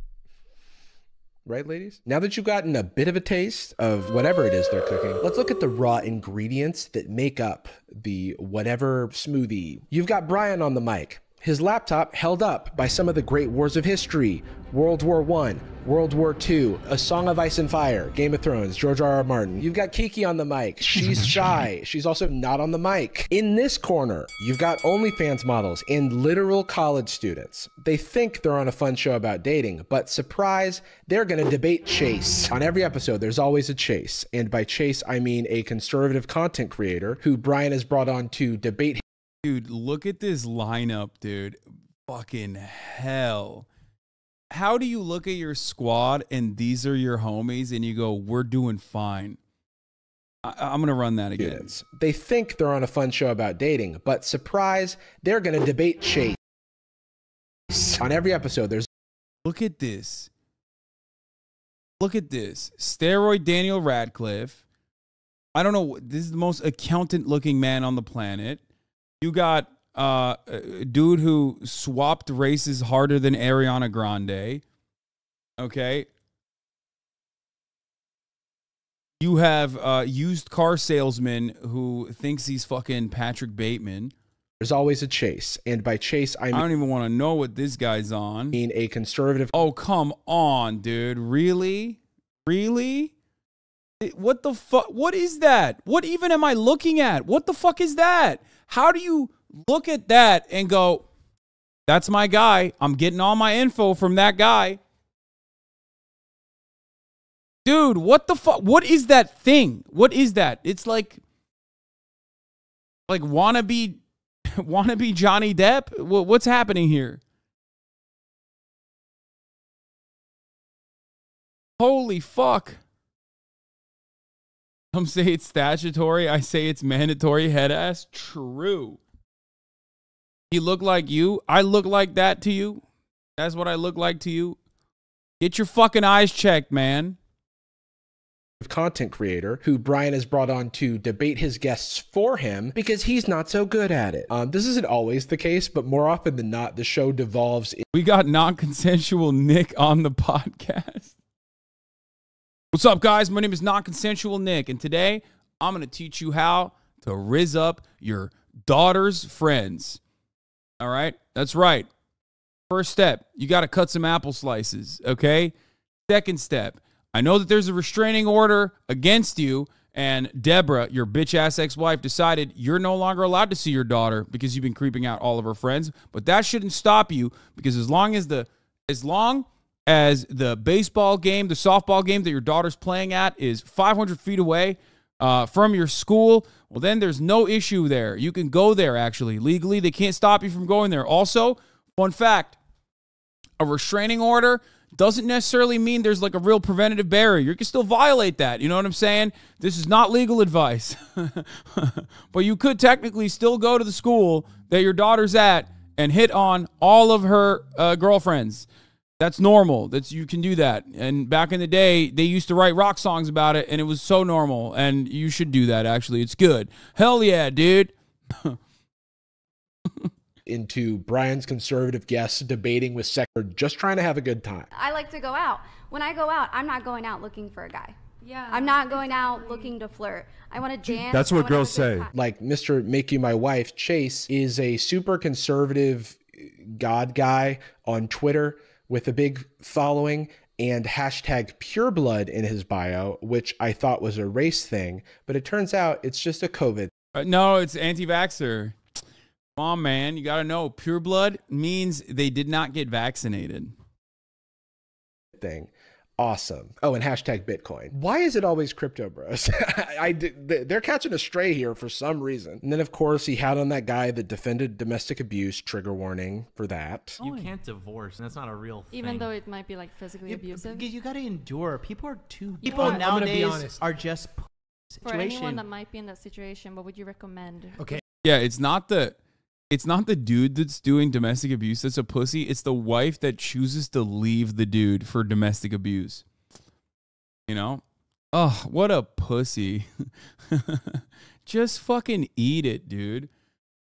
Right, ladies? Now that you've gotten a bit of a taste of whatever it is they're cooking, let's look at the raw ingredients that make up the whatever smoothie. You've got Brian on the mic. His laptop held up by some of the great wars of history. World War I, World War II, A Song of Ice and Fire, Game of Thrones, George R.R. Martin. You've got Kiki on the mic. She's shy. She's also not on the mic. In this corner, you've got OnlyFans models and literal college students. They think they're on a fun show about dating, but surprise, they're going to debate Chase. On every episode, there's always a Chase. And by Chase, I mean a conservative content creator who Brian has brought on to debate. Dude, look at this lineup, dude. Fucking hell. How do you look at your squad and these are your homies and you go, we're doing fine? I'm going to run that again. They think they're on a fun show about dating, but surprise, they're going to debate Chase. On every episode, there's... Look at this. Look at this. Steroid Daniel Radcliffe. I don't know. This is the most accountant-looking man on the planet. You got a dude who swapped races harder than Ariana Grande. Okay. You have used car salesman who thinks he's fucking Patrick Bateman. There's always a chase. And by chase, I don't even want to know what this guy's on. mean a conservative. Oh, come on, dude. Really? Really? What the fuck? What is that? What even am I looking at? What the fuck is that? How do you look at that and go, that's my guy. I'm getting all my info from that guy. Dude, what the fuck? What is that thing? What is that? It's like wannabe Johnny Depp? What's happening here? Holy fuck. Some say it's statutory. I say it's mandatory. Head ass. True. He look like you. I look like that to you. That's what I look like to you. Get your fucking eyes checked, man. Content creator who Brian has brought on to debate his guests for him because he's not so good at it. This isn't always the case, but more often than not, the show devolves. We got non-consensual Nick on the podcast. What's up, guys? My name is Non-Consensual Nick, and today I'm going to teach you how to rizz up your daughter's friends. All right? That's right. First step, you got to cut some apple slices, okay? Second step, I know that there's a restraining order against you, and Deborah, your bitch-ass ex-wife, decided you're no longer allowed to see your daughter because you've been creeping out all of her friends, but that shouldn't stop you because as long as the baseball game, the softball game that your daughter's playing at is 500 feet away from your school, well, then there's no issue there. You can go there, actually. Legally, they can't stop you from going there. Also, fun fact, a restraining order doesn't necessarily mean there's like a real preventative barrier. You can still violate that. You know what I'm saying? This is not legal advice. But you could technically still go to the school that your daughter's at and hit on all of her girlfriends. That's normal. You can do that. And back in the day, they used to write rock songs about it, and it was so normal. And you should do that, actually. It's good. Hell yeah, dude. Into Brian's conservative guests debating with Sector, just trying to have a good time. I like to go out. When I go out, I'm not going out looking for a guy. Yeah. I'm not going out looking to flirt. I want to dance. That's what girls say. Like Mr. Make You My Wife, Chase, is a super conservative God guy on Twitter with a big following and hashtag pureblood in his bio, which I thought was a race thing, but it turns out it's just a COVID. No, it's anti-vaxxer. Come on, man. You got to know, pureblood means they did not get vaccinated. Thing. Awesome. Oh, and hashtag Bitcoin. Why is it always crypto bros? They're catching a stray here for some reason. And then, of course, he had on that guy that defended domestic abuse. Trigger warning for that. You can't divorce. That's not a real thing. Even though it might be like physically abusive. You got to endure. People are too. People nowadays are just. For anyone that might be in that situation, what would you recommend? Okay. Yeah, it's not the dude that's doing domestic abuse that's a pussy. It's the wife that chooses to leave the dude for domestic abuse. You know? Oh, what a pussy. Just fucking eat it, dude.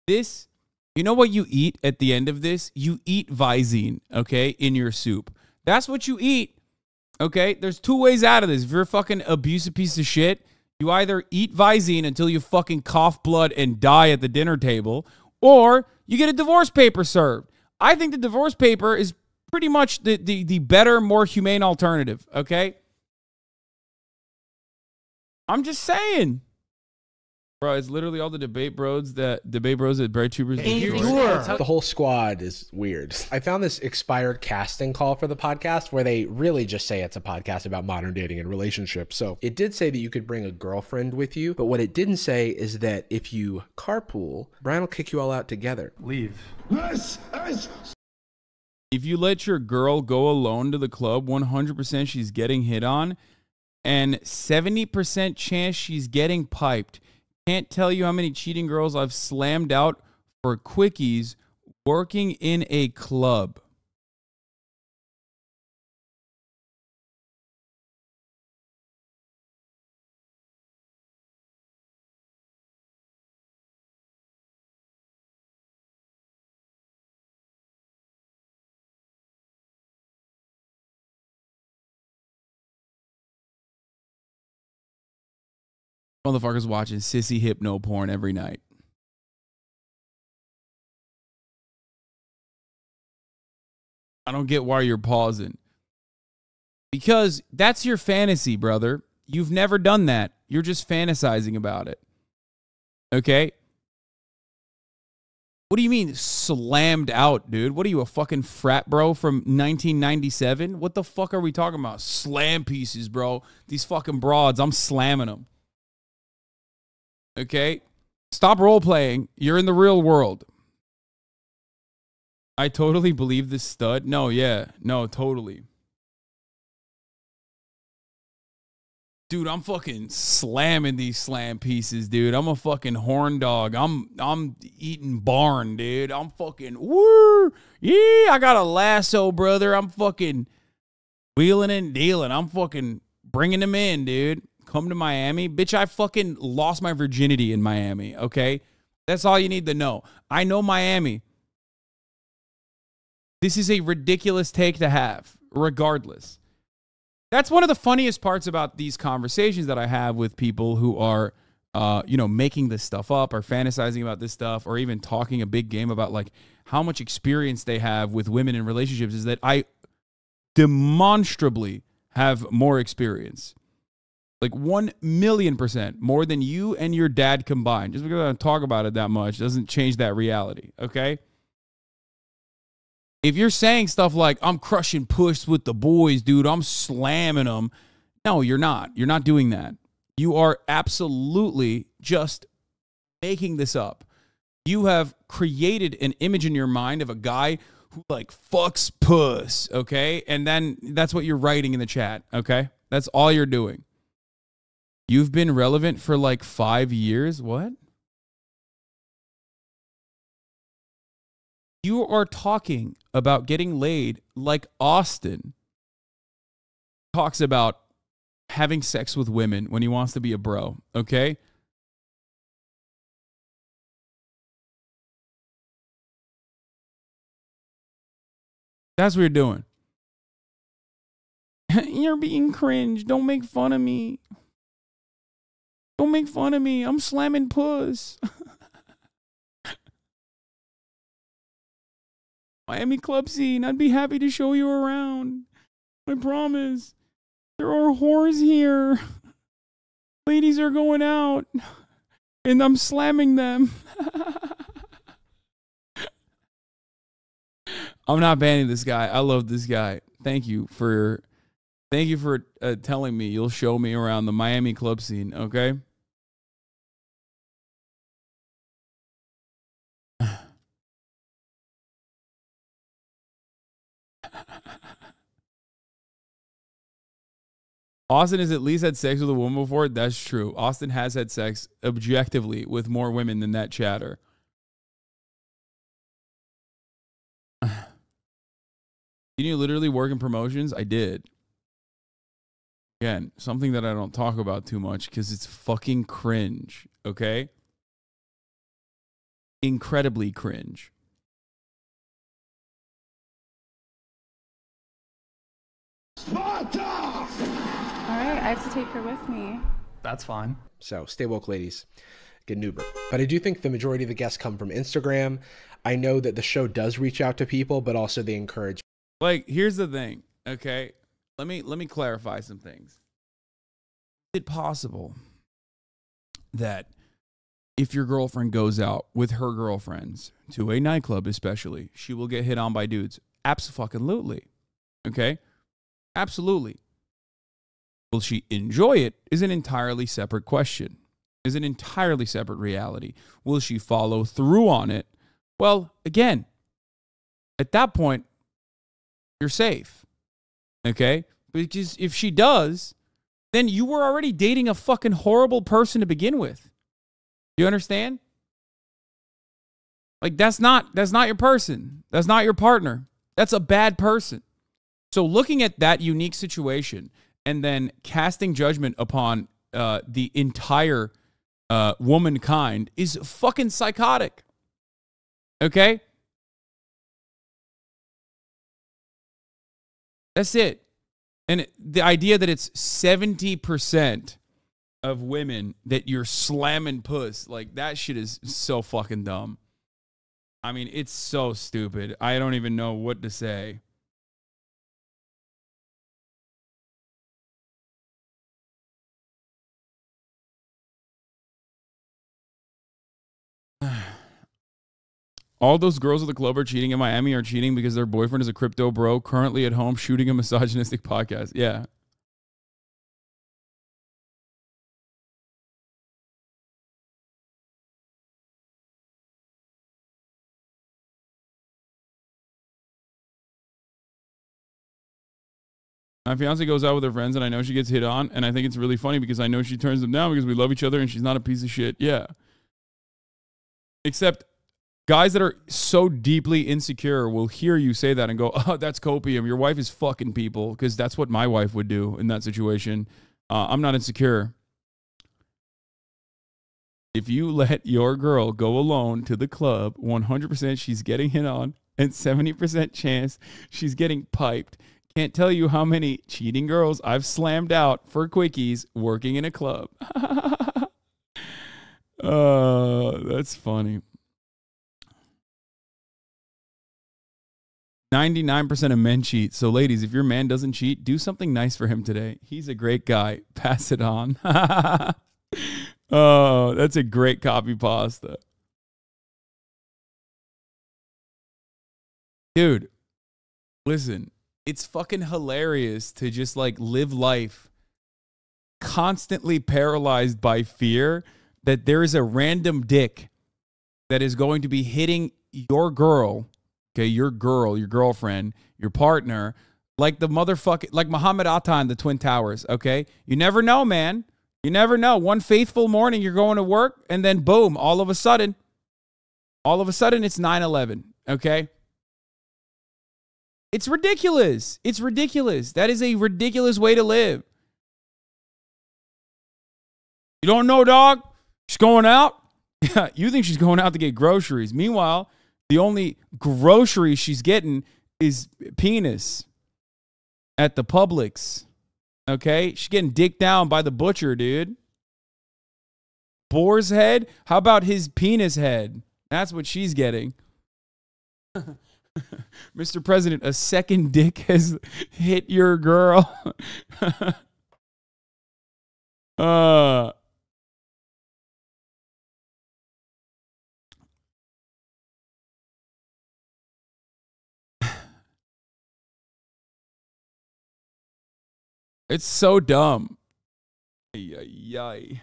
You know what you eat at the end of this? You eat Visine, okay, in your soup. That's what you eat, okay? There's two ways out of this. If you're a fucking abusive piece of shit, you either eat Visine until you fucking cough blood and die at the dinner table, or you get a divorce paper served. I think the divorce paper is pretty much the better, more humane alternative, okay? I'm just saying. Bro, it's literally all the debate bros that Bright Tubers The whole squad is weird. I found this expired casting call for the podcast where they really just say it's a podcast about modern dating and relationships. So it did say that you could bring a girlfriend with you, but what it didn't say is that if you carpool, Brian will kick you all out together. Leave. If you let your girl go alone to the club, 100% she's getting hit on, and 70% chance she's getting piped. Can't tell you how many cheating girls I've slammed out for quickies working in a club. Motherfuckers watching sissy hypno porn every night. I don't get why you're pausing. Because that's your fantasy, brother. You've never done that. You're just fantasizing about it. Okay? What do you mean slammed out, dude? What are you, a fucking frat bro from 1997? What the fuck are we talking about? Slam pieces, bro. These fucking broads, I'm slamming them. Okay? Stop role-playing. You're in the real world. I totally believe this stud. No, yeah. No, totally. Dude, I'm fucking slamming these slam pieces, dude. I'm a fucking horn dog. I'm eating barn, dude. I'm fucking, woo. Yeah, I got a lasso, brother. I'm fucking wheeling and dealing. I'm fucking bringing them in, dude. Come to Miami. Bitch, I fucking lost my virginity in Miami, okay? That's all you need to know. I know Miami. This is a ridiculous take to have, regardless. That's one of the funniest parts about these conversations that I have with people who are, making this stuff up or fantasizing about this stuff or even talking a big game about like how much experience they have with women in relationships is that I demonstrably have more experience. Like 1,000,000% more than you and your dad combined. Just because I don't talk about it that much doesn't change that reality, okay? If you're saying stuff like, I'm crushing push with the boys, dude, I'm slamming them. No, you're not. You're not doing that. You are absolutely just making this up. You have created an image in your mind of a guy who like fucks puss, okay? And then that's what you're writing in the chat, okay? That's all you're doing. You've been relevant for like 5 years. What? You are talking about getting laid like Austin talks about having sex with women when he wants to be a bro, okay? That's what you're doing. You're being cringe. Don't make fun of me. Don't make fun of me. I'm slamming puss. Miami club scene. I'd be happy to show you around. I promise. There are whores here. Ladies are going out. And I'm slamming them. I'm not banning this guy. I love this guy. Thank you for telling me you'll show me around the Miami club scene, okay? Austin has at least had sex with a woman before. That's true. Austin has had sex objectively with more women than that chatter. Didn't you literally work in promotions? I did. Again, something that I don't talk about too much because it's fucking cringe, okay? Incredibly cringe. Sparta! All right, I have to take her with me. That's fine. So stay woke, ladies. Get an Uber. But I do think the majority of the guests come from Instagram. I know that the show does reach out to people, but also they encourage. Like, here's the thing, okay? Let me clarify some things. Is it possible that if your girlfriend goes out with her girlfriends to a nightclub especially, she will get hit on by dudes? Abso-fucking-lutely. Okay? Absolutely. Will she enjoy it is an entirely separate question. Is an entirely separate reality. Will she follow through on it? Well, again, at that point, you're safe. Okay? Because if she does, then you were already dating a fucking horrible person to begin with. You understand? Like, that's not your person. That's not your partner. That's a bad person. So looking at that unique situation and then casting judgment upon the entire womankind is fucking psychotic. Okay? That's it. And the idea that it's 70% of women that you're slamming puss. Like, that shit is so fucking dumb. I mean, it's so stupid. I don't even know what to say. All those girls at the club are cheating in Miami are cheating because their boyfriend is a crypto bro currently at home shooting a misogynistic podcast. Yeah. My fiance goes out with her friends and I know she gets hit on and I think it's really funny because I know she turns them down because we love each other and she's not a piece of shit. Yeah. Except guys that are so deeply insecure will hear you say that and go, oh, that's copium. Your wife is fucking people, because that's what my wife would do in that situation. I'm not insecure. If you let your girl go alone to the club, 100% she's getting hit on and 70% chance she's getting piped. Can't tell you how many cheating girls I've slammed out for quickies working in a club. That's funny. 99% of men cheat. So ladies, if your man doesn't cheat, do something nice for him today. He's a great guy. Pass it on. Oh, that's a great copy pasta. Dude, listen, it's fucking hilarious to just like live life constantly paralyzed by fear that there is a random dick that is going to be hitting your girl. Okay, your girl, your girlfriend, your partner, like the motherfucker, like Muhammad Atta in the Twin Towers, okay? You never know, man. You never know. One faithful morning, you're going to work, and then boom, all of a sudden, it's 9/11, okay? It's ridiculous. It's ridiculous. That is a ridiculous way to live. You don't know, dog? She's going out? Yeah, you think she's going out to get groceries. Meanwhile, the only grocery she's getting is penis at the Publix. Okay? She's getting dicked down by the butcher, dude. Boar's head? How about his penis head? That's what she's getting. Mr. President, a second dick has hit your girl. It's so dumb. Yay.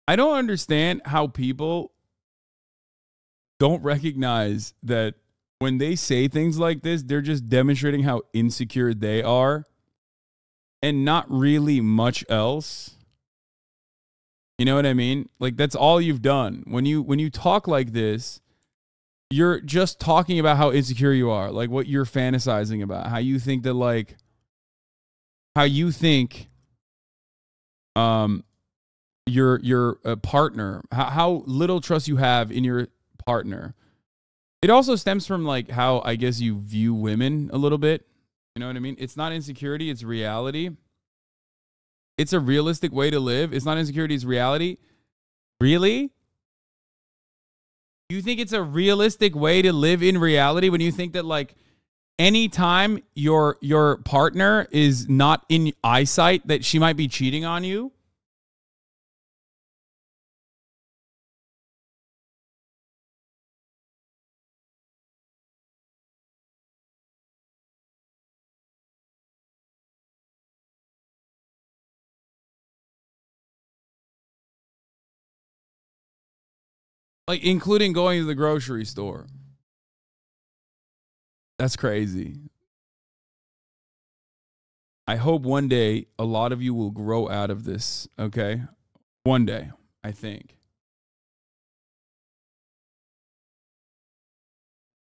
I don't understand how people don't recognize that when they say things like this, they're just demonstrating how insecure they are and not really much else. You know what I mean? Like, that's all you've done. When you talk like this, you're just talking about how insecure you are, like what you're fantasizing about, how you think that, like, how you think your partner, how little trust you have in your partner. It also stems from, like, how I guess you view women a little bit. You know what I mean? It's not insecurity, it's reality. It's a realistic way to live. It's not insecurity, it's reality. Really? You think it's a realistic way to live in reality when you think that, like, anytime your partner is not in eyesight that she might be cheating on you? Like, including going to the grocery store. That's crazy. I hope one day a lot of you will grow out of this, okay? One day, I think.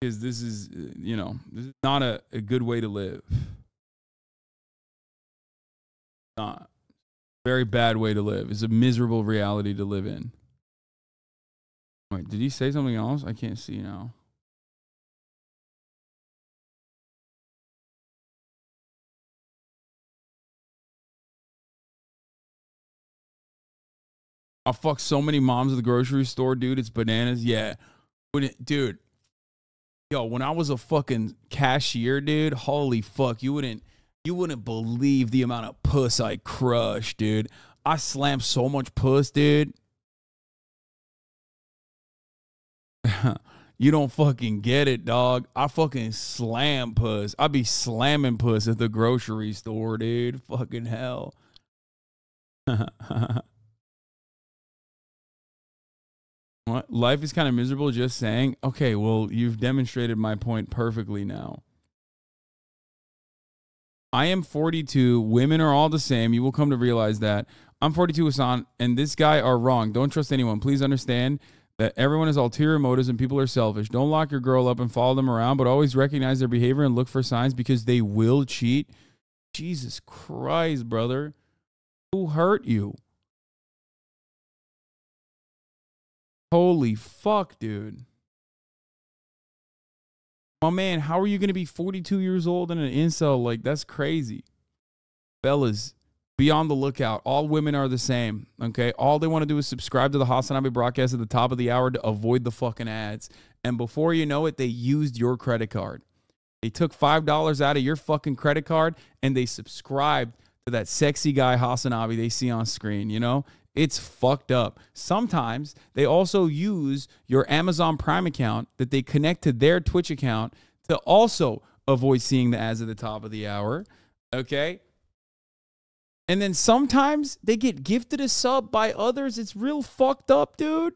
Because this is, this is not a good way to live. Not. Very bad way to live. It's a miserable reality to live in. Wait, did he say something else? I can't see now. I fuck so many moms at the grocery store, dude. It's bananas. Yeah. Dude. Yo, when I was a fucking cashier, dude, holy fuck, you wouldn't believe the amount of puss I crushed, dude. I slammed so much puss, dude. You don't fucking get it, dog. I fucking slam puss. I be slamming puss at the grocery store, dude. Fucking hell. What? Life is kind of miserable, just saying. Okay, well, you've demonstrated my point perfectly now. I am 42. Women are all the same. You will come to realize that. I'm 42, Hasan, and this guy are wrong. Don't trust anyone. Please understand that everyone has ulterior motives and people are selfish. Don't lock your girl up and follow them around, but always recognize their behavior and look for signs because they will cheat. Jesus Christ, brother. Who hurt you? Holy fuck, dude. My man, how are you going to be 42 years old and an incel? Like, that's crazy. Fellas, be on the lookout. All women are the same, okay? All they want to do is subscribe to the HasanAbi broadcast at the top of the hour to avoid the fucking ads. And before you know it, they used your credit card. They took $5 out of your fucking credit card and they subscribed to that sexy guy HasanAbi they see on screen, you know? It's fucked up. Sometimes they also use your Amazon Prime account that they connect to their Twitch account to also avoid seeing the ads at the top of the hour, okay? And then sometimes they get gifted a sub by others. It's real fucked up, dude.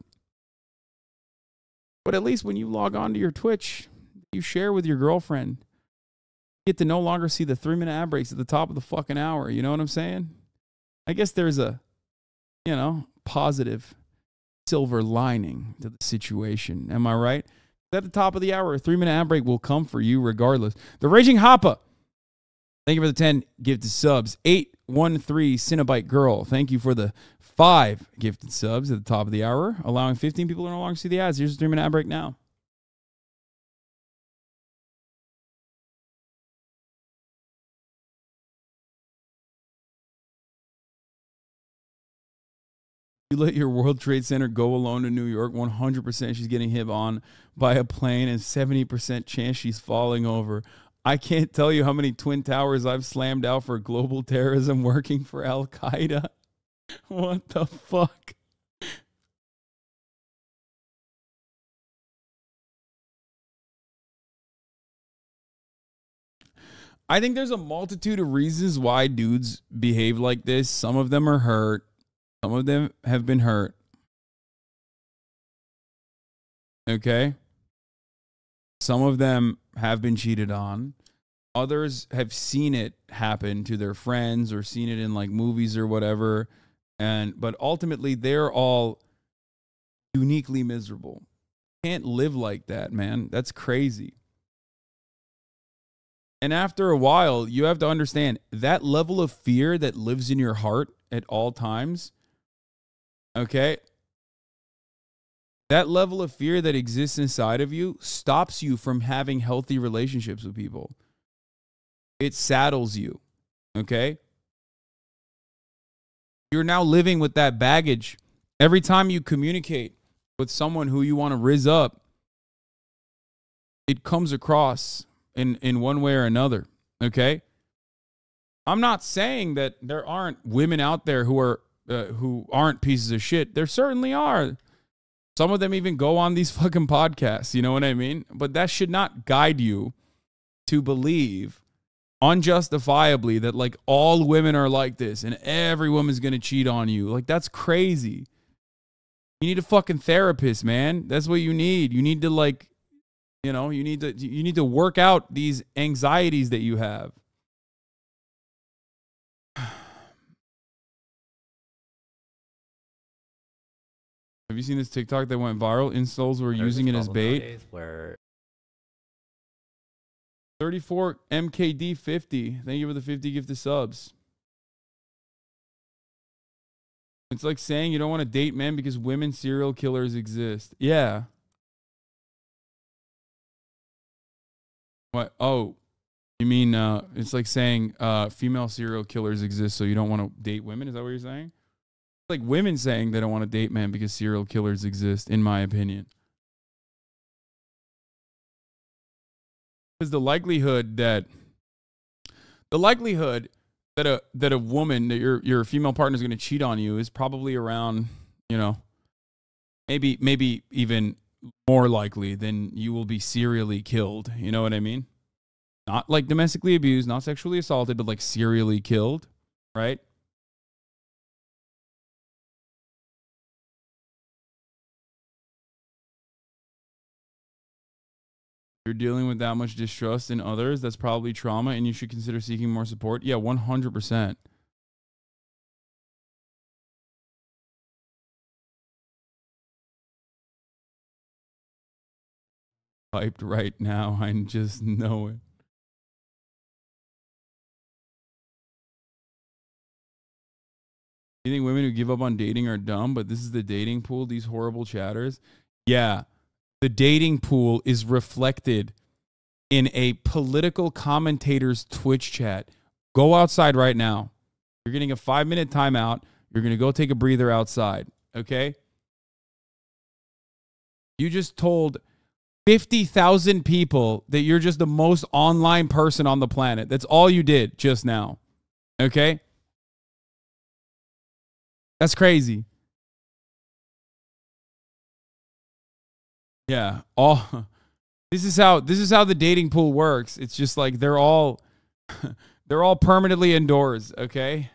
But at least when you log on to your Twitch, you share with your girlfriend, you get to no longer see the 3-minute ad breaks at the top of the fucking hour. You know what I'm saying? I guess there's a, you know, positive silver lining to the situation. Am I right? At the top of the hour, a 3-minute ad break will come for you regardless. The Raging Hoppa. Thank you for the 10 gifted subs. 813 Cinnabite Girl. Thank you for the 5 gifted subs at the top of the hour, allowing 15 people to no longer see the ads. Here's a 3-minute ad break now. You let your World Trade Center go alone to New York, 100% she's getting hit on by a plane and 70% chance she's falling over. I can't tell you how many Twin Towers I've slammed out for global terrorism working for Al-Qaeda. What the fuck? I think there's a multitude of reasons why dudes behave like this. Some of them are hurt. Some of them have been hurt. Okay? Some of them have been cheated on. Others have seen it happen to their friends or seen it in like movies or whatever. But ultimately, they're all uniquely miserable. Can't live like that, man. That's crazy. And after a while, you have to understand that level of fear that lives in your heart at all times. Okay? That level of fear that exists inside of you stops you from having healthy relationships with people. It saddles you. Okay? You're now living with that baggage. Every time you communicate with someone who you want to rizz up, it comes across in one way or another. Okay? I'm not saying that there aren't women out there who aren't pieces of shit. There certainly are. Some of them even go on these fucking podcasts. You know what I mean? But that should not guide you to believe unjustifiably that like all women are like this and every woman's going to cheat on you. Like that's crazy. You need a fucking therapist, man. That's what you need. You need to like, you know, you need to work out these anxieties that you have. Have you seen this TikTok that went viral? Installs were using it as bait. Where 34 MKD 50. Thank you for the 50 gifted subs. It's like saying you don't want to date men because women serial killers exist. Yeah. What? Oh, you mean it's like saying female serial killers exist, so you don't want to date women? Is that what you're saying? Like women saying they don't want to date men because serial killers exist, in my opinion. Because the likelihood that a woman, that your female partner is going to cheat on you is probably around, you know, maybe even more likely than you will be serially killed. You know what I mean? Not like domestically abused, not sexually assaulted, but like serially killed, right? You're dealing with that much distrust in others, that's probably trauma, and you should consider seeking more support. Yeah, 100%. Hyped right now, I just know it. You think women who give up on dating are dumb, but this is the dating pool, these horrible chatters? Yeah, the dating pool is reflected in a political commentator's Twitch chat. Go outside right now. You're getting a 5-minute timeout. You're going to go take a breather outside, okay? You just told 50,000 people that you're just the most online person on the planet. That's all you did just now, okay? That's crazy. Yeah, this is how the dating pool works. It's just like they're all permanently indoors, okay?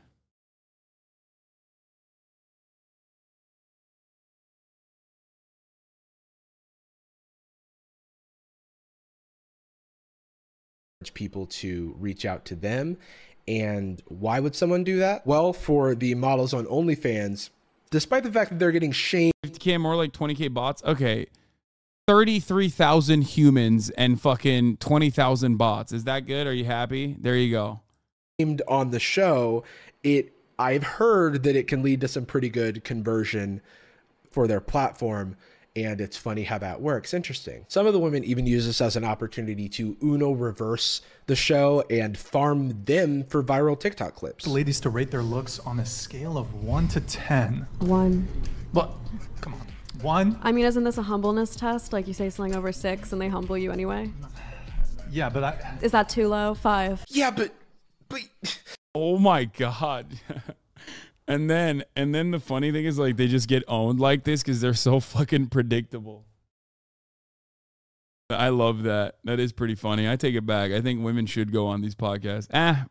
People to reach out to them. And why would someone do that? Well, for the models on OnlyFans, despite the fact that they're getting shamed, 50K more like 20K bots. Okay. 33,000 humans and fucking 20,000 bots. Is that good? Are you happy? There you go. On the show, I've heard that it can lead to some pretty good conversion for their platform. And it's funny how that works. Interesting. Some of the women even use this as an opportunity to Uno reverse the show and farm them for viral TikTok clips. The ladies to rate their looks on a scale of 1 to 10. 1. But come on. 1? I mean, isn't this a humbleness test? Like you say something over 6 and they humble you anyway? Yeah, but Is that too low? 5. Yeah, but oh my God. And then the funny thing is, like, they just get owned like this because they're so fucking predictable. I love that. That is pretty funny. I take it back. I think women should go on these podcasts.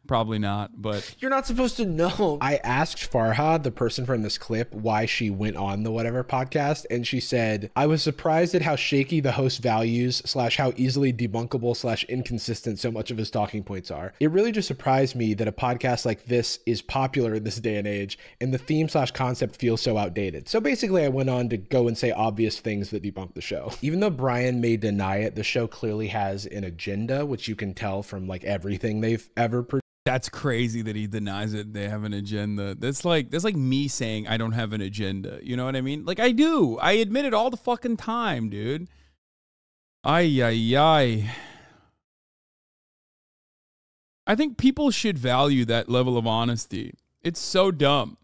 Probably not, but you're not supposed to know. I asked Farhad, the person from this clip, why she went on the whatever podcast, and she said, I was surprised at how shaky the host values / how easily debunkable / inconsistent so much of his talking points are. It really just surprised me that a podcast like this is popular in this day and age, and the theme / concept feels so outdated. So basically I went on to go and say obvious things that debunk the show. Even though Brian may deny it, the show clearly has an agenda, which you can tell from like everything they've ever produced. That's crazy that he denies it. They have an agenda. That's like me saying I don't have an agenda. You know what I mean? Like I do. I admit it all the fucking time, dude. I think people should value that level of honesty. It's so dumb.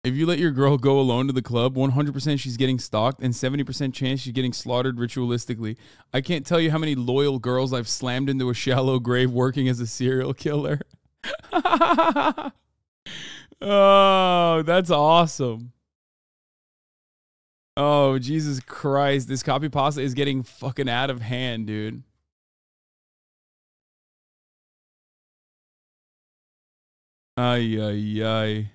If you let your girl go alone to the club, 100% she's getting stalked and 70% chance she's getting slaughtered ritualistically. I can't tell you how many loyal girls I've slammed into a shallow grave working as a serial killer. Oh, that's awesome. Oh, Jesus Christ. This copy pasta is getting fucking out of hand, dude. Ay.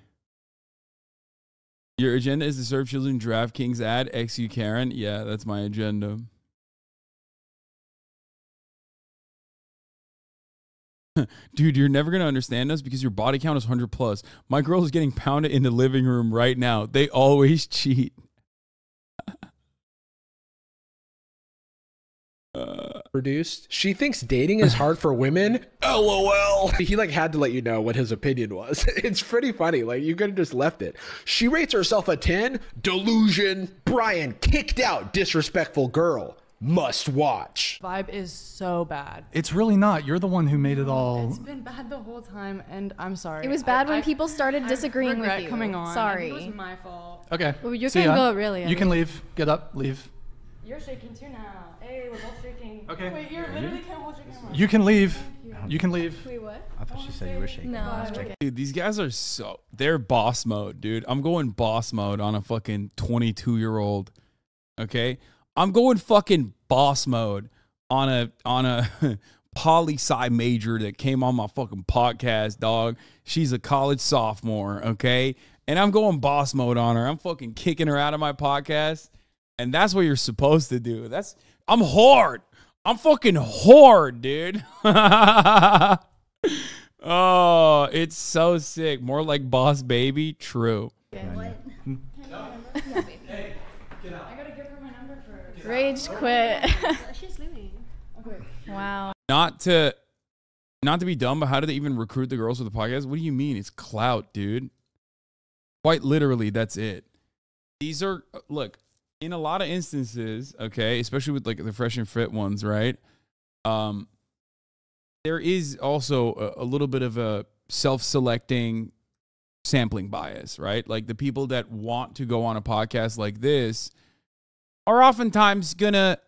Your agenda is to serve children DraftKings ad, XU Karen. Yeah, that's my agenda. Dude, you're never going to understand us because your body count is 100 plus. My girl is getting pounded in the living room right now. They always cheat. Produced. She thinks dating is hard for women. LOL. He like had to let you know what his opinion was. It's pretty funny. Like you could have just left it. She rates herself a 10. Delusion. Brian kicked out disrespectful girl. must watch. Vibe is so bad. It's really not. You're the one who made it all. It's been bad the whole time, and I'm sorry. It was bad when people started disagreeing with you. Coming on. Sorry. It was my fault. Okay. Well, you See can ya. go, really. You can leave. Get up. Leave. You're shaking too now. Hey, we're both shaking. Okay. Wait, you literally can't hold your camera. You can leave. You can leave. Wait, what? I thought she said you were shaking. No. Dude, these guys are they're boss mode, dude. I'm going boss mode on a fucking 22-year-old. Okay? I'm going fucking boss mode on a poli-sci major that came on my fucking podcast, dog. She's a college sophomore, okay? And I'm going boss mode on her. I'm fucking kicking her out of my podcast. And that's what you're supposed to do. I'm hard. I'm fucking hard, dude. Oh, it's so sick. More like Boss Baby. True. What? Hey, get out. I gotta give her my number first. Rage quit. She's leaving. Okay. Wow. Not to be dumb, but how do they even recruit the girls for the podcast? What do you mean? It's clout, dude. Quite literally, that's it. These are, look, in a lot of instances, okay, especially with like the fresh and fit ones, right? There is also a little bit of a self-selecting sampling bias, right? Like the people that want to go on a podcast like this are oftentimes gonna,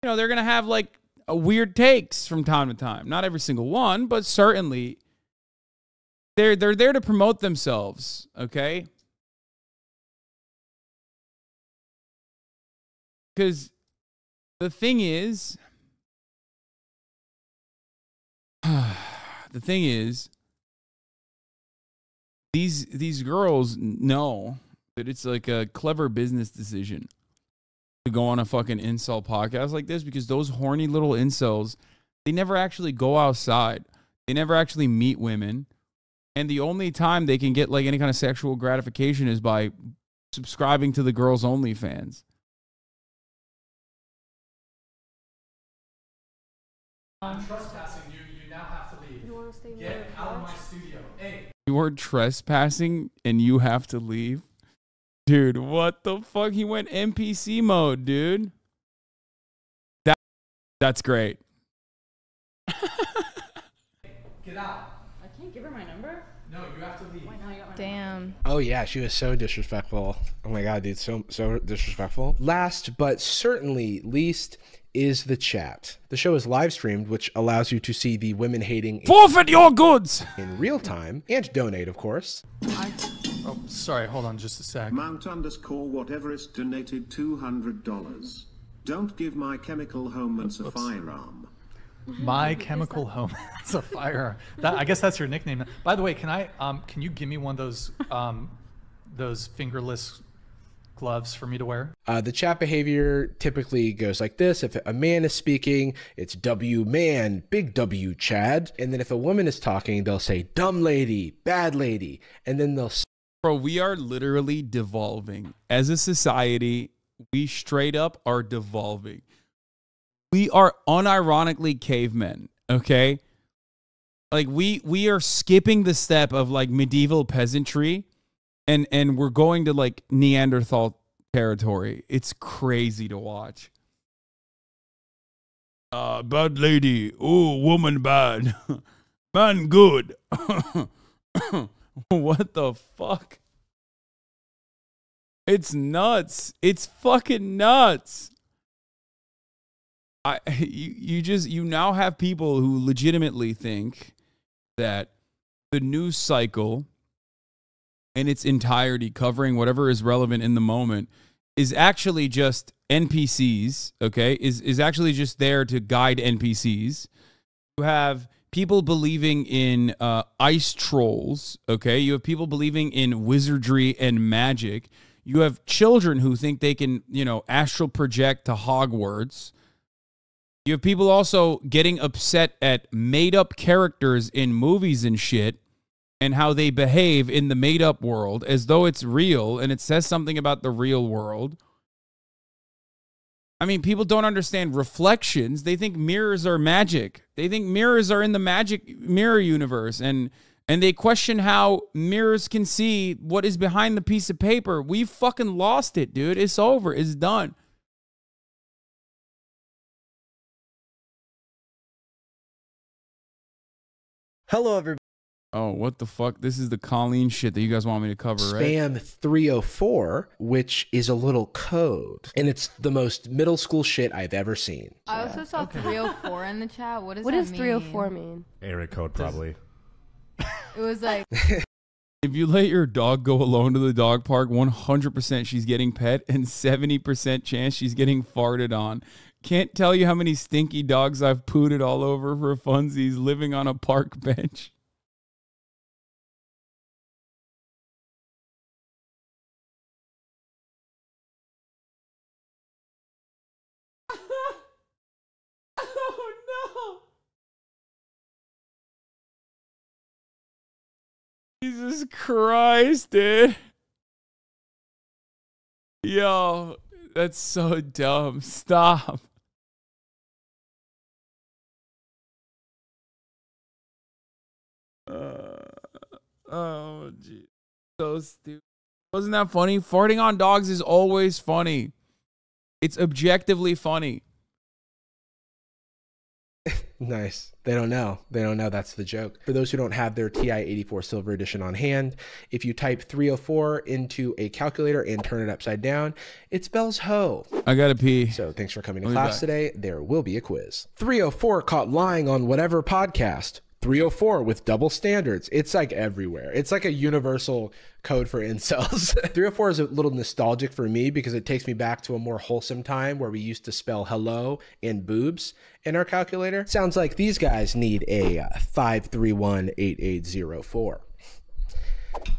they're gonna have like weird takes from time to time. Not every single one, but certainly they're there to promote themselves, okay? Because the thing is, these girls know that it's like a clever business decision to go on a fucking incel podcast like this, because those horny little incels, they never actually go outside. They never actually meet women. And the only time they can get like any kind of sexual gratification is by subscribing to the girls' OnlyFans. I'm trespassing you. You now have to leave. You want to stay Get out of my studio. Hey. You are trespassing and you have to leave? Dude, what the fuck? He went NPC mode, dude. That's great. Get out. I can't give her my number? No, you have to leave. Wait, now you got my Damn. Oh yeah, she was so disrespectful. Oh my god, dude, so disrespectful. Last but certainly least is the chat. The show is live streamed, which allows you to see the women hating forfeit your goods in real time and donate, of course. Oh, sorry, hold on just a sec. Mount_whateverist donated $200. Don't give My Chemical Romance a firearm. My Chemical Romance a firearm. I guess that's your nickname. By the way, can you give me one of those fingerless gloves for me to wear? The chat behavior typically goes like this. If a man is speaking, it's W man, big W Chad. And then if a woman is talking, they'll say dumb lady, bad lady. And then they'll... Bro, we are literally devolving. As a society, we straight up are devolving. We are unironically cavemen, okay? Like we are skipping the step of like medieval peasantry and we're going to like Neanderthal territory. It's crazy to watch. Bad lady. Oh, woman bad. Man good. What the fuck? It's nuts. It's fucking nuts. You now have people who legitimately think that the news cycle in its entirety, covering whatever is relevant in the moment, is actually just NPCs, okay? Is actually just there to guide NPCs. You have people believing in ice trolls, okay? You have people believing in wizardry and magic. You have children who think they can, astral project to Hogwarts. You have people also getting upset at made-up characters in movies and shit and how they behave in the made-up world as though it's real and it says something about the real world. I mean, people don't understand reflections. They think mirrors are magic. They think mirrors are in the magic mirror universe, and they question how mirrors can see what is behind the piece of paper. We fucking lost it, dude. It's over. It's done. Hello, everybody. Oh, what the fuck? This is the Colleen shit that you guys want me to cover, right? Spam 304, which is a little code. And it's the most middle school shit I've ever seen. I also saw 304 in the chat. What does What that does mean? 304 mean? Area code, probably. It was like... If you let your dog go alone to the dog park, 100% she's getting pet and 70% chance she's getting farted on. Can't tell you how many stinky dogs I've pooted all over for funsies living on a park bench. Oh no! Jesus Christ, dude. Yo, that's so dumb. Stop. Oh, gee. So stupid. Wasn't that funny? Farting on dogs is always funny. It's objectively funny. Nice. They don't know. They don't know that's the joke. For those who don't have their TI-84 Silver Edition on hand, if you type 304 into a calculator and turn it upside down, it spells hoe. I gotta pee. So thanks for coming to class today. There will be a quiz. 304 caught lying on whatever podcast. 304 with double standards. It's like everywhere. It's like a universal code for incels. 304 is a little nostalgic for me because it takes me back to a more wholesome time where we used to spell hello and boobs in our calculator. Sounds like these guys need a 5318804.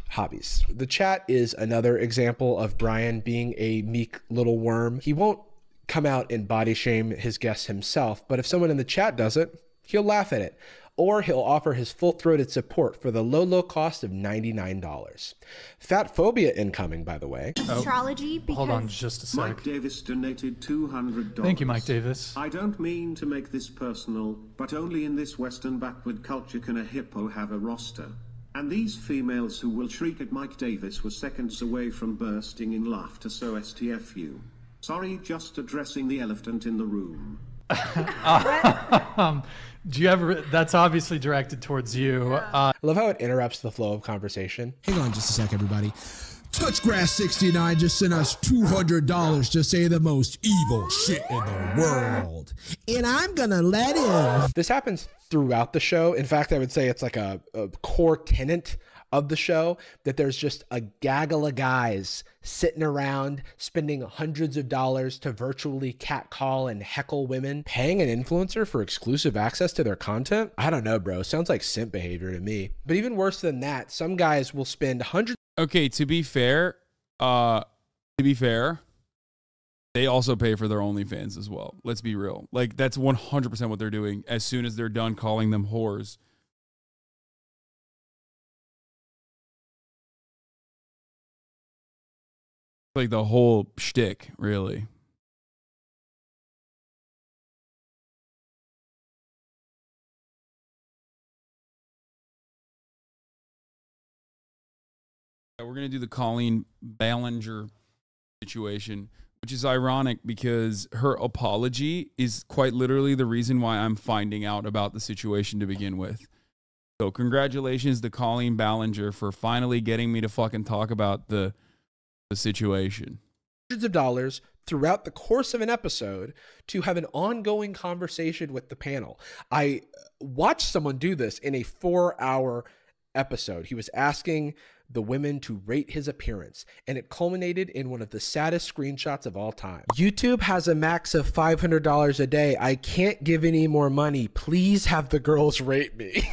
Hobbies. The chat is another example of Brian being a meek little worm. He won't come out and body shame his guests himself, but if someone in the chat does it, he'll laugh at it. Or he'll offer his full-throated support for the low, low cost of $99. Fat phobia incoming, by the way. Astrology, because... Hold on just a sec. Mike Davis donated $200. Thank you, Mike Davis. I don't mean to make this personal, but only in this Western backward culture can a hippo have a roster. And these females who will shriek at Mike Davis were seconds away from bursting in laughter, so STFU. Sorry, just addressing the elephant in the room. Do you ever? That's obviously directed towards you. I love how it interrupts the flow of conversation. Hang on just a sec, everybody. Touchgrass69 just sent us $200 to say the most evil shit in the world. And I'm gonna let him. This happens throughout the show. In fact, I would say it's like a core tenet of the show that there's just a gaggle of guys sitting around spending hundreds of dollars to virtually catcall and heckle women, paying an influencer for exclusive access to their content. I don't know, bro. Sounds like simp behavior to me. But even worse than that, some guys will spend hundreds. Okay, to be fair, they also pay for their OnlyFans as well. Let's be real. Like, that's 100% what they're doing as soon as they're done calling them whores. Like the whole shtick, really. We're going to do the Colleen Ballinger situation, which is ironic because her apology is quite literally the reason why I'm finding out about the situation to begin with. So congratulations to Colleen Ballinger for finally getting me to fucking talk about the situation. Hundreds of dollars throughout the course of an episode to have an ongoing conversation with the panel. I watched someone do this in a 4-hour episode. He was asking the women to rate his appearance, and it culminated in one of the saddest screenshots of all time. YouTube has a max of $500 a day. I can't give any more money. Please have the girls rate me.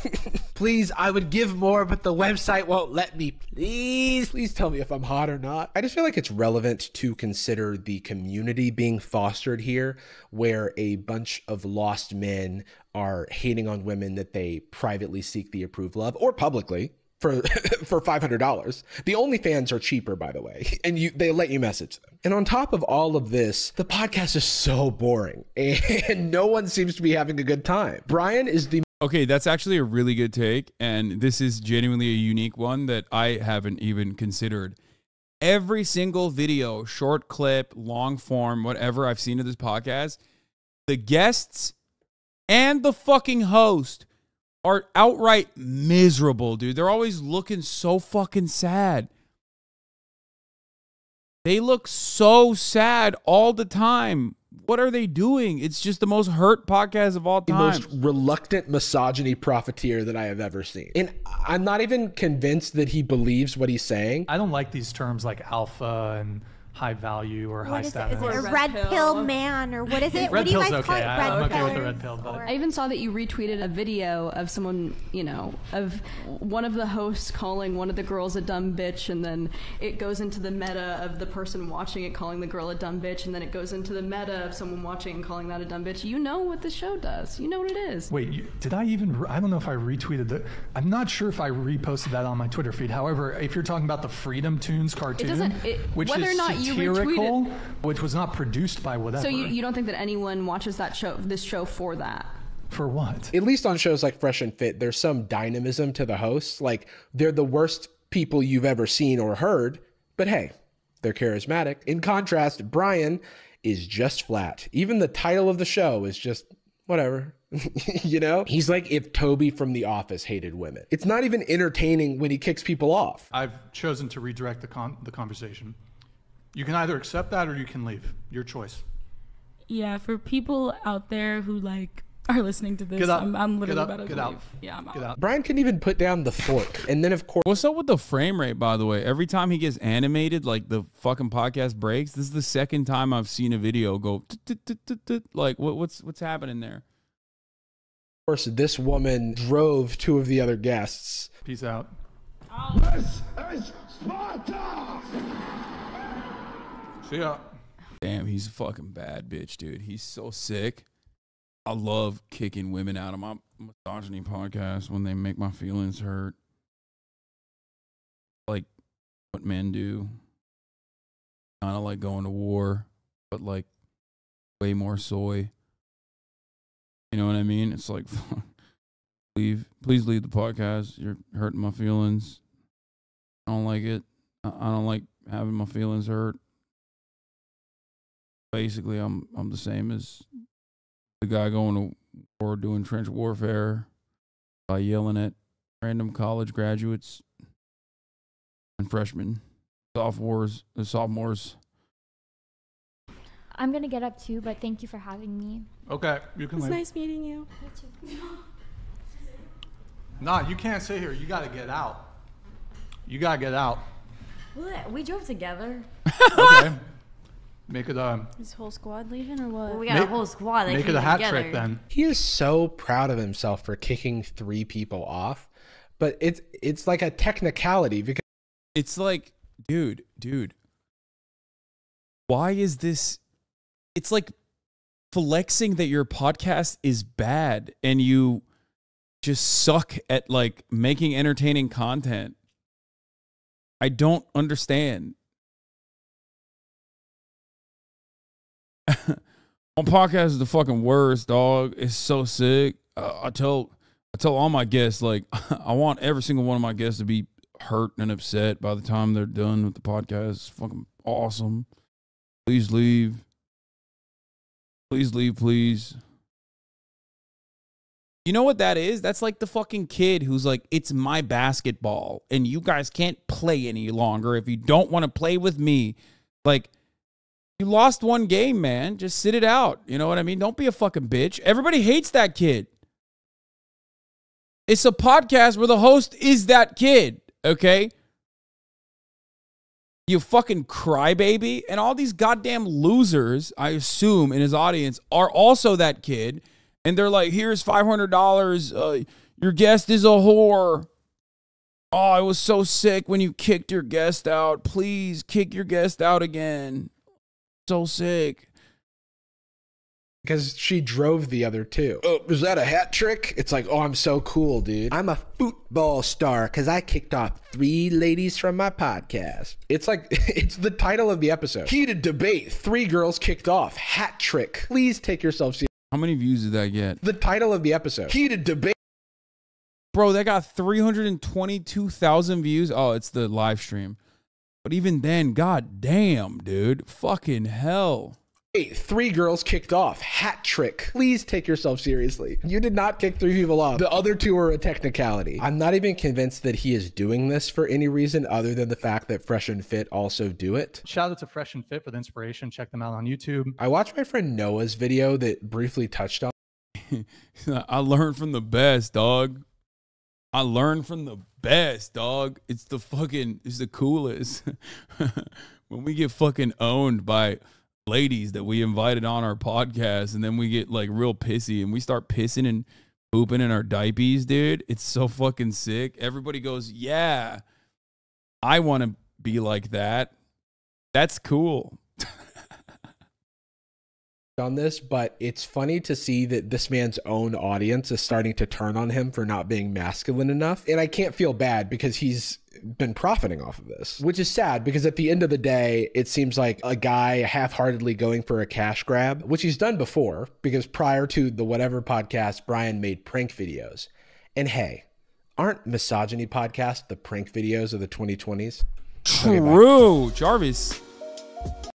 Please, I would give more, but the website won't let me. Please tell me if I'm hot or not. I just feel like it's relevant to consider the community being fostered here, where a bunch of lost men are hating on women that they privately seek the approval of, or publicly, for $500. The OnlyFans are cheaper, by the way, and they let you message them. And on top of all of this, the podcast is so boring, and no one seems to be having a good time. Brian is the... Okay, that's actually a really good take, and this is genuinely a unique one that I haven't even considered. Every single video, short clip, long form, whatever I've seen of this podcast, the guests and the fucking host are outright miserable, dude. They're always looking so fucking sad. They look so sad all the time. What are they doing? It's just the most hurt podcast of all time. The most reluctant misogyny profiteer that I have ever seen. And I'm not even convinced that he believes what he's saying. I don't like these terms like alpha and high value or high status. Is it a red pill man or what is it? Red what do you pill's guys call okay. it? I'm Red okay with the pillers? red pill. But I even saw that you retweeted a video of someone, you know, of one of the hosts calling one of the girls a dumb bitch, and then it goes into the meta of the person watching it calling the girl a dumb bitch, and then it goes into the meta of someone watching and calling that a dumb bitch. You know what the show does. You know what it is. Wait, did I even? I don't know if I retweeted that. I'm not sure if I reposted that on my Twitter feed. However, if you're talking about the Freedom Tunes cartoon, which whether is or not you satirical, retweeted, which was not produced by whatever. so you don't think that anyone watches that show, this show, for that? For what? At least on shows like Fresh and Fit, there's some dynamism to the hosts. Like, they're the worst people you've ever seen or heard, but hey, they're charismatic. In contrast, Brian is just flat. Even the title of the show is just whatever. You know? He's like if Toby from The Office hated women. It's not even entertaining when he kicks people off. I've chosen to redirect the conversation. You can either accept that or you can leave. Your choice. Yeah, for people out there who like are listening to this, Get up. I'm literally Get up. about to Get leave. out. Yeah, I'm Get out. out. Brian couldn't even put down the fork. And then, of course... What's up with the frame rate, by the way? Every time he gets animated, like the fucking podcast breaks. This is the second time I've seen a video go... Like, what's happening there? Of course, this woman drove two of the other guests. Peace out. This is Sparta! See ya. Damn, he's a fucking bad bitch, dude. He's so sick. I love kicking women out of my misogyny podcast when they make my feelings hurt. Like what men do. Kind of like going to war, but like way more soy. You know what I mean? It's like, please leave the podcast. You're hurting my feelings. I don't like it. I don't like having my feelings hurt. Basically, I'm the same as the guy going to war doing trench warfare by yelling at random college graduates and freshmen, sophomores. I'm gonna get up too, but thank you for having me. Okay, you can It's leave. nice meeting you. Nah, you can't sit here. You got to get out. You got to get out. What? We drove together. Okay. Make it Is whole squad leaving or what? Well, we got a whole squad. Make it a hat trick then. He is so proud of himself for kicking 3 people off, but it's like a technicality because it's like, dude, why is this? It's like flexing that your podcast is bad and you just suck at like making entertaining content. I don't understand. My podcast is the fucking worst, dog. It's so sick. I tell all my guests, like, I want every single one of my guests to be hurt and upset by the time they're done with the podcast. It's fucking awesome. Please leave. Please leave, please. You know what that is? That's like the fucking kid who's like, it's my basketball and you guys can't play any longer if you don't want to play with me. Like, you lost one game, man. Just sit it out. You know what I mean? Don't be a fucking bitch. Everybody hates that kid. It's a podcast where the host is that kid, okay? You fucking crybaby. And all these goddamn losers, I assume, in his audience are also that kid. And they're like, here's $500. Your guest is a whore. Oh, I was so sick when you kicked your guest out. Please kick your guest out again. So sick. because she drove the other two. Oh, was that a hat trick? It's like, oh, I'm so cool, dude. I'm a football star because I kicked off 3 ladies from my podcast. It's like, it's the title of the episode. Heated debate. 3 girls kicked off. Hat trick. Please take yourself seriously. How many views did that get? The title of the episode. Heated debate. Bro, that got 322,000 views. Oh, it's the live stream. But even then, god damn, dude. Fucking hell. Hey, 3 girls kicked off. Hat trick. Please take yourself seriously. You did not kick 3 people off. The other 2 are a technicality. I'm not even convinced that he is doing this for any reason other than the fact that Fresh and Fit also do it. Shout out to Fresh and Fit for the inspiration. Check them out on YouTube. I watched my friend Noah's video that briefly touched on. I learned from the best, dog. I learned from the best, dog. It's the coolest. When we get fucking owned by ladies that we invited on our podcast, and then we get like real pissy and we start pissing and pooping in our diapers, dude. It's so fucking sick. Everybody goes, yeah, I want to be like that. That's cool. On this, but it's funny to see that this man's own audience is starting to turn on him for not being masculine enough. And I can't feel bad because he's been profiting off of this, which is sad because at the end of the day, it seems like a guy half-heartedly going for a cash grab, which he's done before, because prior to the Whatever podcast, Brian made prank videos. And hey, aren't misogyny podcasts the prank videos of the 2020s? True. Okay, Jarvis.